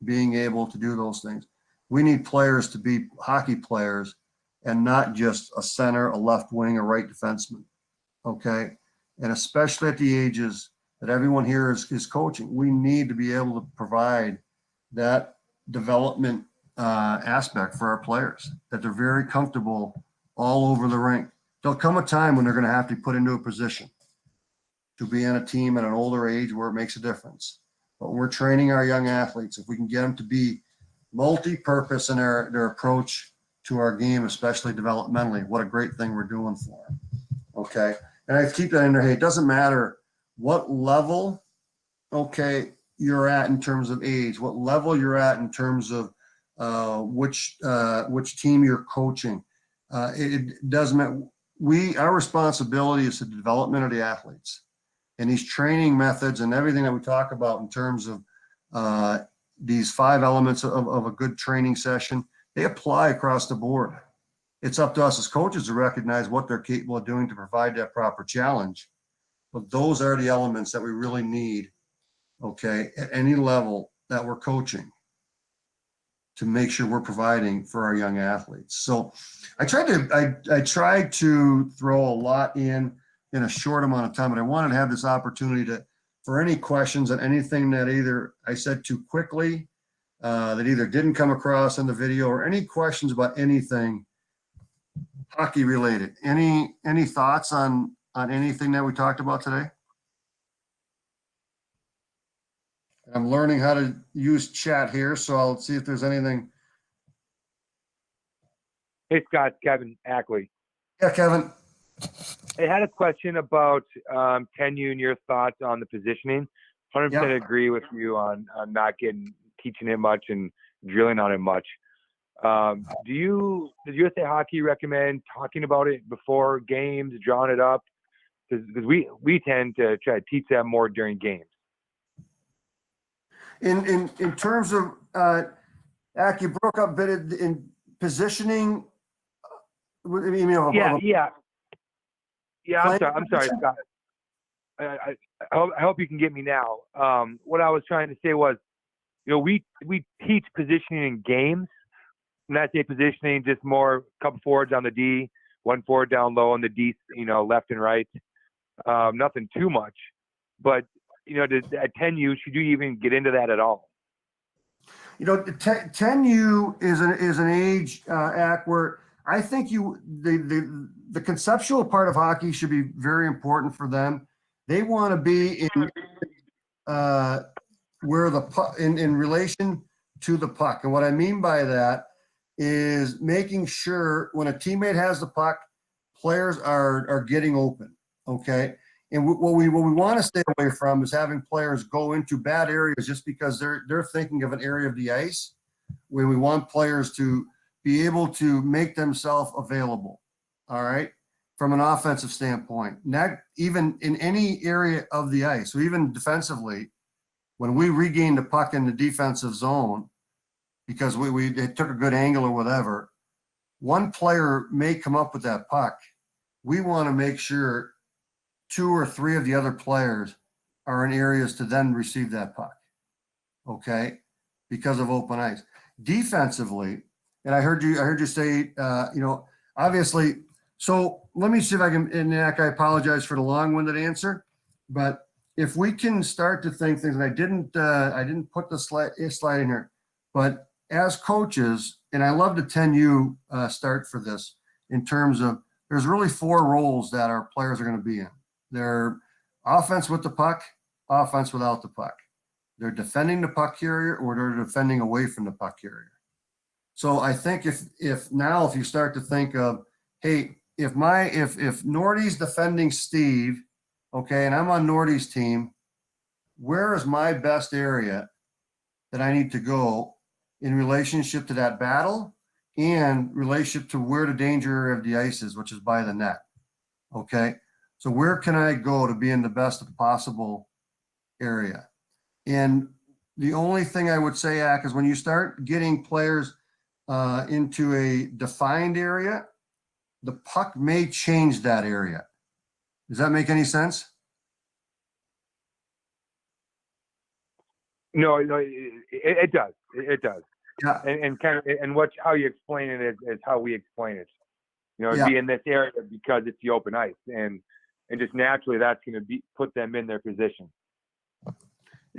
being able to do those things. We need players to be hockey players and not just a center, a left wing, a right defenseman. Okay. And especially at the ages that everyone here is coaching, we need to be able to provide that development aspect for our players, that they're very comfortable all over the rink. There'll come a time when they're going to have to be put into a position to be on a team at an older age where it makes a difference. But we're training our young athletes. If we can get them to be multi-purpose in their approach to our game, especially developmentally, what a great thing we're doing for them. Okay. And I keep that in their head. It doesn't matter what level, okay, you're at in terms of age, what level you're at in terms of which team you're coaching. It doesn't matter. Our responsibility is the development of the athletes, and these training methods and everything that we talk about in terms of these 5 elements of a good training session, they apply across the board. It's up to us as coaches to recognize what they're capable of doing to provide that proper challenge. But those are the elements that we really need, okay, at any level that we're coaching, to make sure we're providing for our young athletes. So I tried to throw a lot in a short amount of time, but I wanted to have this opportunity for any questions on anything that either I said too quickly, that either didn't come across in the video, or any questions about anything hockey related. Any thoughts on anything that we talked about today? I'm learning how to use chat here, so I'll see if there's anything. Hey, Scott, Kevin Ackley. Yeah, Kevin. I had a question about Ken, you and your thoughts on the positioning. 100% agree with you on not teaching it much and drilling on it much. Does USA Hockey recommend talking about it before games, drawing it up? Because we tend to try to teach that more during games. In terms of Ak, you broke up a bit in positioning. What do you mean? Yeah. I'm sorry, Scott. I hope you can get me now. What I was trying to say was, we teach positioning in games. When I say positioning, just more couple forwards on the D, 1 forward down low on the D, left and right. Nothing too much. But at 10U, should you even get into that at all? 10U is an age act where I think the conceptual part of hockey should be very important for them. They want to be in where the puck in relation to the puck. And what I mean by that is making sure when a teammate has the puck, players are getting open. Okay. And what we want to stay away from is having players go into bad areas just because they're thinking of an area of the ice where we want players to be able to make themselves available. All right. From an offensive standpoint, not even in any area of the ice. So even defensively, when we regain the puck in the defensive zone, because it took a good angle or whatever, one player may come up with that puck. We want to make sure 2 or 3 of the other players are in areas to then receive that puck. Okay. Because of open ice. Defensively, and I heard you say, obviously, so let me see if I can, and Nick, I apologize for the long-winded answer, but if we can start to think things, and I didn't put the slide in here, but as coaches, and I love the 10U start for this in terms of, there's really 4 roles that our players are going to be in. They're offense with the puck, offense without the puck. They're defending the puck carrier, or they're defending away from the puck carrier. So I think if you start to think of, hey, if Nordy's defending Steve, okay, and I'm on Nordy's team, where is my best area that I need to go in relationship to that battle and relationship to where the danger of the ice is, which is by the net. Okay. So where can I go to be in the best possible area? And the only thing I would say, Ak, is when you start getting players into a defined area, the puck may change that area. Does that make any sense? No, it does. It does. Yeah. And kind of, and how you explain it is how we explain it. Yeah. Be in this area because it's the open ice, and just naturally that's going to put them in their position.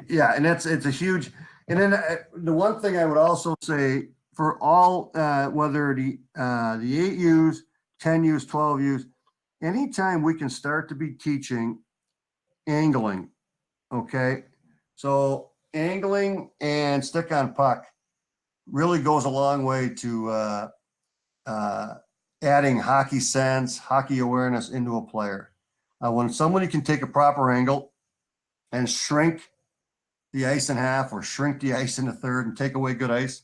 Yeah, and it's a huge. And then the one thing I would also say for all, whether the 8Us, 10Us, 12Us, anytime we can start to be teaching angling, okay? So angling and stick on puck really goes a long way to adding hockey sense, hockey awareness into a player. When somebody can take a proper angle and shrink the ice in half or shrink the ice in a third and take away good ice,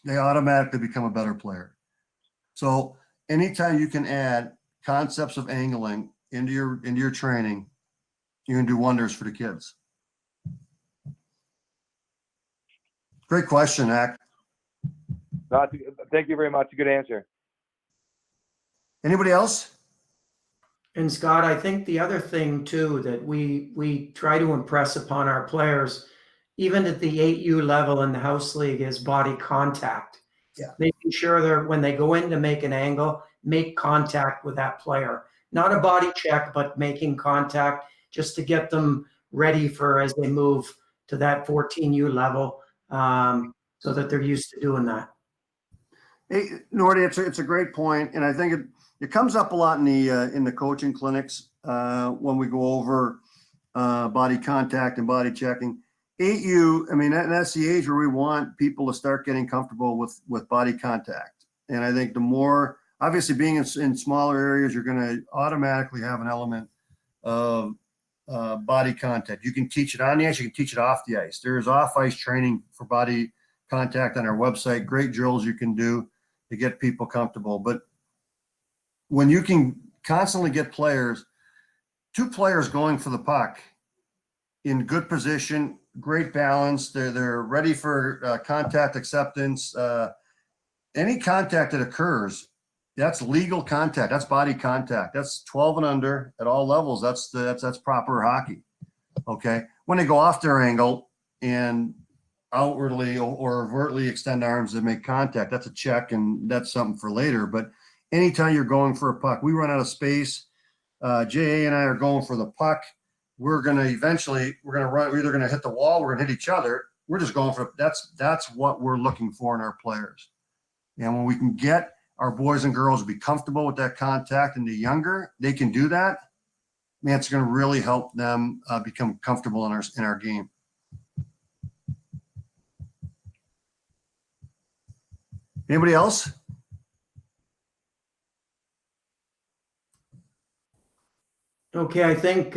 they automatically become a better player. So anytime you can add concepts of angling into your training, you can do wonders for the kids. Great question, Ak. Thank you very much. Good answer. Anybody else? And Scott, I think the other thing too that we try to impress upon our players, even at the 8U level in the house league, is body contact. Yeah. Making sure that when they go in to make an angle, make contact with that player. Not a body check, but making contact just to get them ready for as they move to that 14U level, so that they're used to doing that. Hey, Nordy, it's a great point, and I think it comes up a lot in the coaching clinics when we go over body contact and body checking. 8U, I mean, that's the age where we want people to start getting comfortable with body contact. And I think the more, obviously being in smaller areas, you're going to automatically have an element of body contact. You can teach it on the ice, you can teach it off the ice. There's off-ice training for body contact on our website, great drills you can do to get people comfortable. But when you can constantly get 2 players going for the puck in good position, great balance, they're ready for contact acceptance. Any contact that occurs, that's legal contact, that's body contact, that's 12 and under at all levels. That's proper hockey. Okay, when they go off their angle and outwardly or overtly extend arms to make contact, that's a check, and that's something for later. But anytime you're going for a puck, we run out of space. JA and I are going for the puck. we're going to eventually, we're either going to hit the wall, we're going to hit each other. We're just going for, that's what we're looking for in our players. And when we can get our boys and girls to be comfortable with that contact, and the younger they can do that, man, it's going to really help them become comfortable in our game. Anybody else? Okay, I think,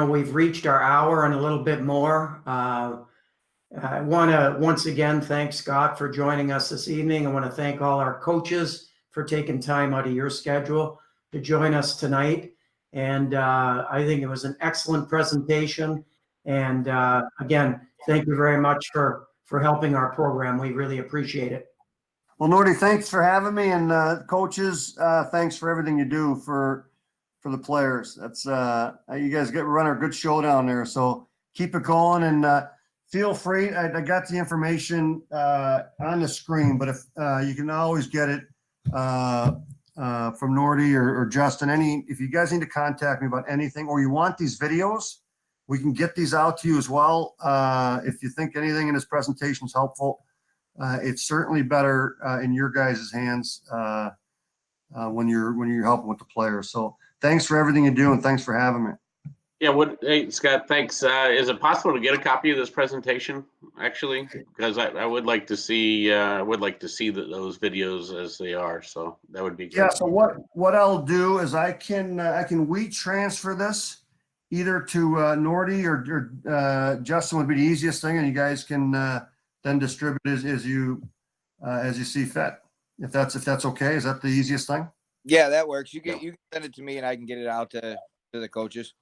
we've reached our hour and a little bit more. I want to once again thank Scott for joining us this evening. I want to thank all our coaches for taking time out of your schedule to join us tonight. And I think it was an excellent presentation. And again, thank you very much for helping our program. We really appreciate it. Well, Nordy, thanks for having me, and coaches, thanks for everything you do for the players. That's you guys run a good show down there, so keep it going, and feel free. I got the information on the screen, but if you can always get it from Nordy or Justin. If you guys need to contact me about anything, or you want these videos, we can get these out to you as well. If you think anything in this presentation is helpful. It's certainly better in your guys' hands when you're helping with the players. So thanks for everything you do, and thanks for having me. Yeah, hey, Scott, thanks. Is it possible to get a copy of this presentation, actually? Because I would like to see those videos as they are. So that would be great. Yeah. So what I'll do is I can WeTransfer this either to Nordy or Justin would be the easiest thing, and you guys can then distribute as you see fit. If that's okay, is that the easiest thing? Yeah, that works. You can send it to me, and I can get it out to the coaches.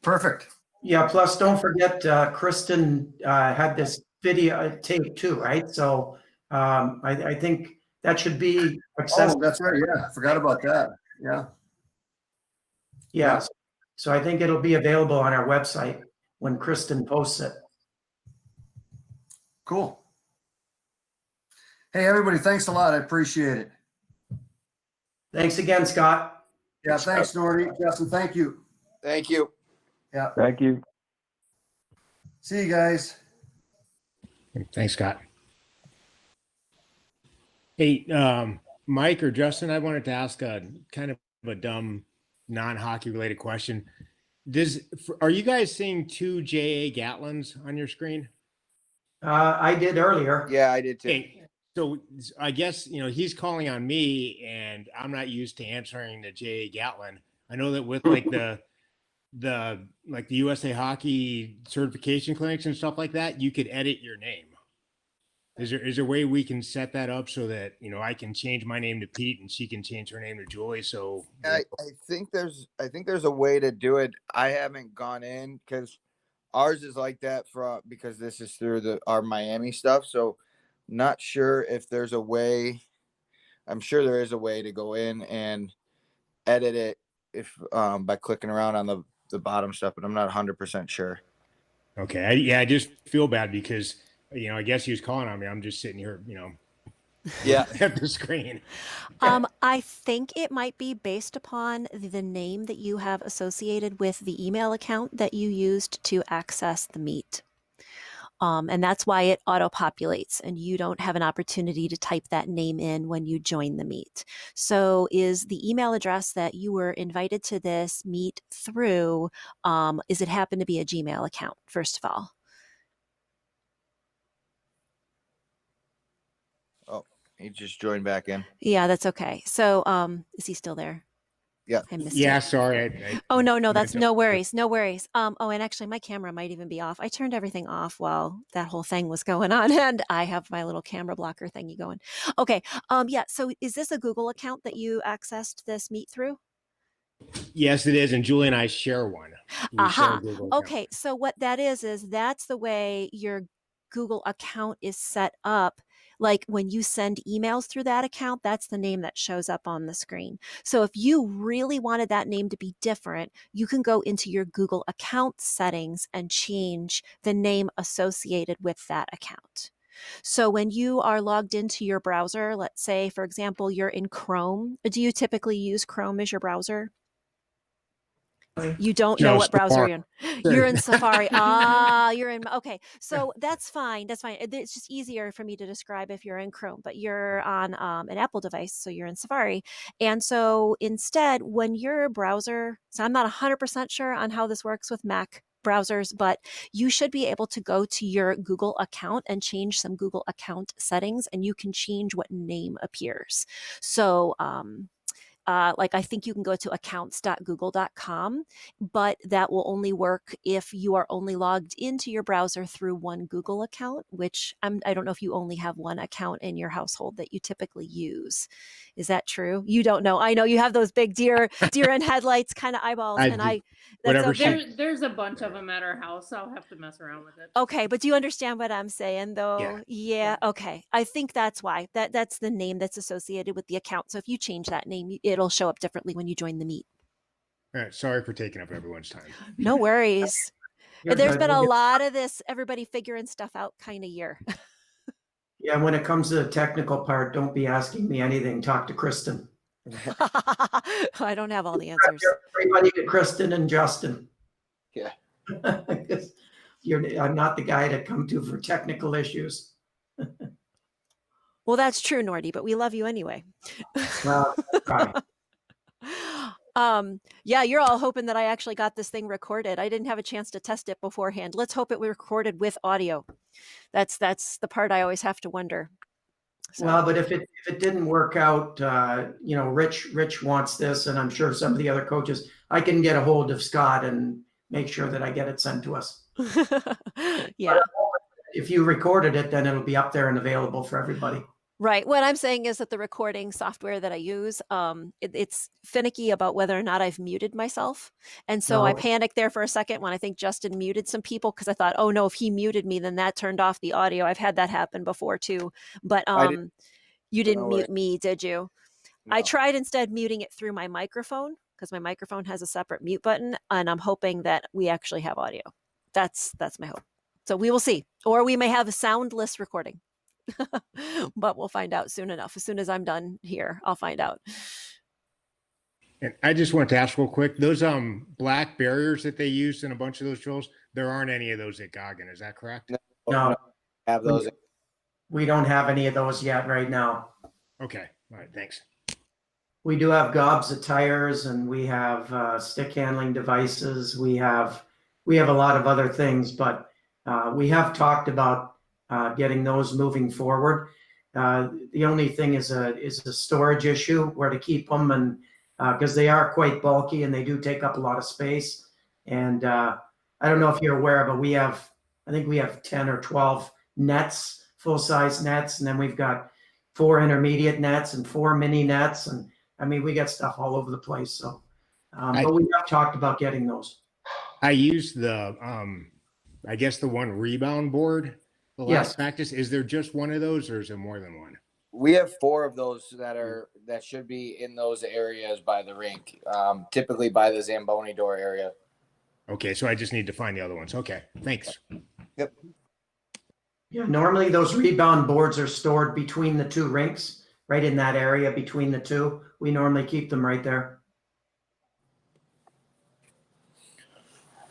Perfect. Yeah. Plus, don't forget, Kristen had this video tape too, right? So I think that should be accessible. Oh, that's right. Yeah, forgot about that. Yeah. Yes. So I think it'll be available on our website when Kristen posts it. Cool. Hey, everybody, thanks a lot. I appreciate it. Thanks again, Scott. Yeah, thanks, Nordy. Justin, thank you. Thank you. Yeah. Thank you. See you guys. Thanks, Scott. Hey, Mike or Justin, I wanted to ask a kind of a dumb, non-hockey related question. Are you guys seeing 2 J.A. Gatlins on your screen? I did earlier. Yeah, I did too. Hey, so I guess, he's calling on me, and I'm not used to answering the J.A. Gatlin. I know that with like the USA Hockey certification clinics and stuff like that, you could edit your name. Is there a way we can set that up so that I can change my name to Pete and she can change her name to Julie? So I think there's a way to do it. I haven't gone in because ours is like that because this is through our Miami stuff. So not sure if there's a way. I'm sure there is a way to go in and edit it by clicking around on the bottom stuff, but I'm not 100% sure. Okay, I just feel bad because I guess he was calling on me. I'm just sitting here, yeah, at the screen. I think it might be based upon the name that you have associated with the email account that you used to access the Meet. And that's why it auto-populates and you don't have an opportunity to type that name in when you join the Meet. So is the email address that you were invited to this Meet through, is it happen to be a Gmail account, first of all? Oh, he just joined back in. Yeah, that's okay. So is he still there? Yeah. I missed Yeah, it. sorry. No, that's no worries. No worries. Oh, and actually my camera might even be off. I turned everything off while that whole thing was going on, and I have my little camera blocker thingy going. Okay. Yeah. So is this a Google account that you accessed this Meet through? Yes, it is. And Julie and I share one. We share a Google account. Okay. So what that is that's the way your Google account is set up. Like when you send emails through that account, that's the name that shows up on the screen. So if you really wanted that name to be different, you can go into your Google account settings and change the name associated with that account. So when you are logged into your browser, let's say, for example, you're in Chrome. Do you typically use Chrome as your browser? You don't know No, what browser Safari. you're in. You're in Safari. Ah, you're in. Okay. So that's fine. That's fine. It's just easier for me to describe if you're in Chrome, but you're on an Apple device. So you're in Safari. And so instead, when your browser, so I'm not 100% sure on how this works with Mac browsers, but you should be able to go to your Google account and change some Google account settings, and you can change what name appears. So, like I think you can go to accounts.google.com, but that will only work if you are only logged into your browser through one Google account, which I don't know if you only have one account in your household that you typically use. Is that true? You don't know. I know you have those big deer in headlights kind of eyeballs, and that's whatever okay. There's a bunch of them at our house. I'll have to mess around with it. Okay, but do you understand what I'm saying though? Yeah, okay. I think that's why. That's the name that's associated with the account. So if you change that name, it'll show up differently when you join the meet. All right, sorry for taking up everyone's time. No worries. You're There's good. been a lot of this everybody figuring stuff out kind of year. Yeah, when it comes to the technical part, don't be asking me anything. Talk to Kristen. I don't have all the answers. Everybody to Kristen and Justin. Yeah. Because I'm not the guy to come to for technical issues. Well, that's true, Nordy, but we love you anyway. Well, try. Yeah, you're all hoping that I actually got this thing recorded. I didn't have a chance to test it beforehand. Let's hope it was recorded with audio. That's the part I always have to wonder. So. Well, but if it didn't work out, Rich wants this, and I'm sure some of the other coaches. I can get a hold of Scott and make sure that I get it sent to us. Yeah. If you recorded it, then it'll be up there and available for everybody. Right. What I'm saying is that the recording software that I use, it's finicky about whether or not I've muted myself. And so I panicked there for a second when I think Justin muted some people because I thought, oh no, if he muted me, then that turned off the audio. I've had that happen before too. But you didn't mute me, did you? No. I tried instead muting it through my microphone because my microphone has a separate mute button, and I'm hoping that we actually have audio. That's my hope. So we will see. Or we may have a soundless recording. But we'll find out soon enough. As soon as I'm done here, I'll find out. And I just want to ask real quick, those black barriers that they used in a bunch of those drills, there aren't any of those at Goggin, is that correct? No. Have those. We don't have any of those yet right now. Okay. All right. Thanks. We do have gobs of tires, and we have stick handling devices. We have a lot of other things, but we have talked about getting those moving forward. The only thing is a storage issue, where to keep them, and because they are quite bulky and they do take up a lot of space. And I don't know if you're aware, but I think we have 10 or 12 nets, full-size nets, and then we've got 4 intermediate nets and 4 mini nets, and I mean, we got stuff all over the place. So, but we have talked about getting those. I used the, I guess the one rebound board the last practice. Is there just one of those, or is there more than one? We have 4 of those that should be in those areas by the rink, typically by the Zamboni door area. Okay, so I just need to find the other ones. Okay, thanks. Yep. Yeah, normally those rebound boards are stored between the 2 rinks, right in that area between the 2. We normally keep them right there.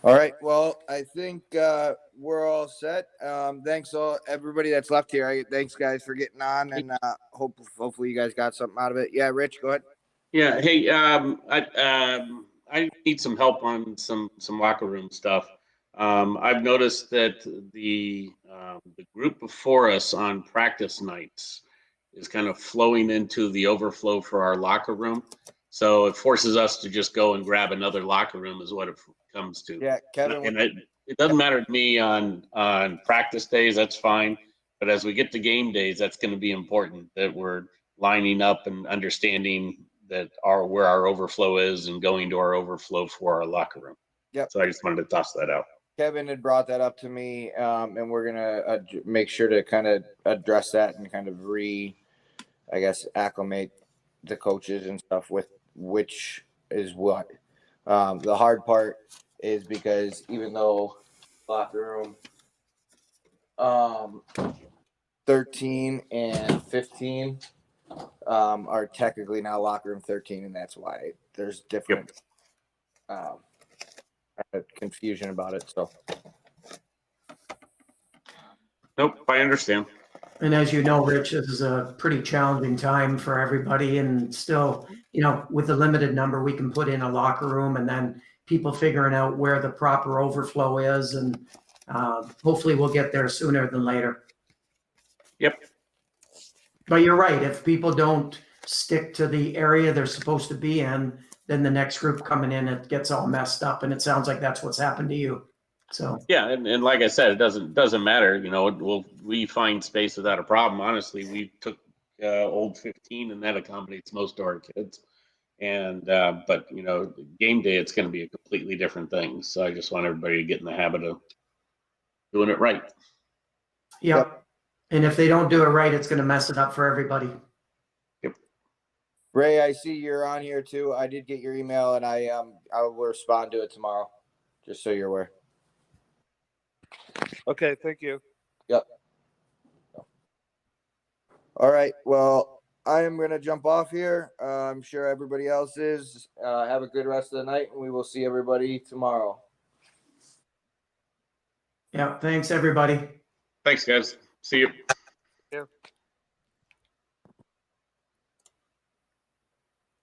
All right. Well, I think we're all set. Thanks everybody that's left here. Thanks guys for getting on, and hopefully you guys got something out of it. Yeah, Rich, go ahead. Yeah. Hey, I need some help on some locker room stuff. I've noticed that the group before us on practice nights is kind of flowing into the overflow for our locker room. So it forces us to just go and grab another locker room is what it comes to. Yeah, Kevin. And it doesn't matter to me on practice days, that's fine. But as we get to game days, that's going to be important that we're lining up and understanding that where our overflow is and going to our overflow for our locker room. Yep. So I just wanted to toss that out. Kevin had brought that up to me, and we're gonna make sure to kind of address that and kind of acclimate the coaches and stuff with which is what. The hard part is because even though locker room 13 and 15 are technically now locker room 13, and that's why there's different confusion about it. So Nope, I understand. And as you know, Rich, this is a pretty challenging time for everybody, and still, with the limited number we can put in a locker room, and then people figuring out where the proper overflow is, and hopefully we'll get there sooner than later. Yep. But you're right. If people don't stick to the area they're supposed to be in, then the next group coming in, it gets all messed up, and it sounds like that's what's happened to you. So Yeah, and like I said, it doesn't matter. We find space without a problem. Honestly, we took old 15, and that accommodates most of our kids. And but game day, it's going to be a completely different thing. So I just want everybody to get in the habit of doing it right. Yep. And if they don't do it right, it's going to mess it up for everybody. Yep. Ray, I see you're on here too. I did get your email, and I will respond to it tomorrow, just so you're aware. Okay, thank you. Yep. All right. Well, I am going to jump off here. I'm sure everybody else is. Have a good rest of the night, and we will see everybody tomorrow. Yeah. Thanks, everybody. Thanks, guys. See you. Yeah.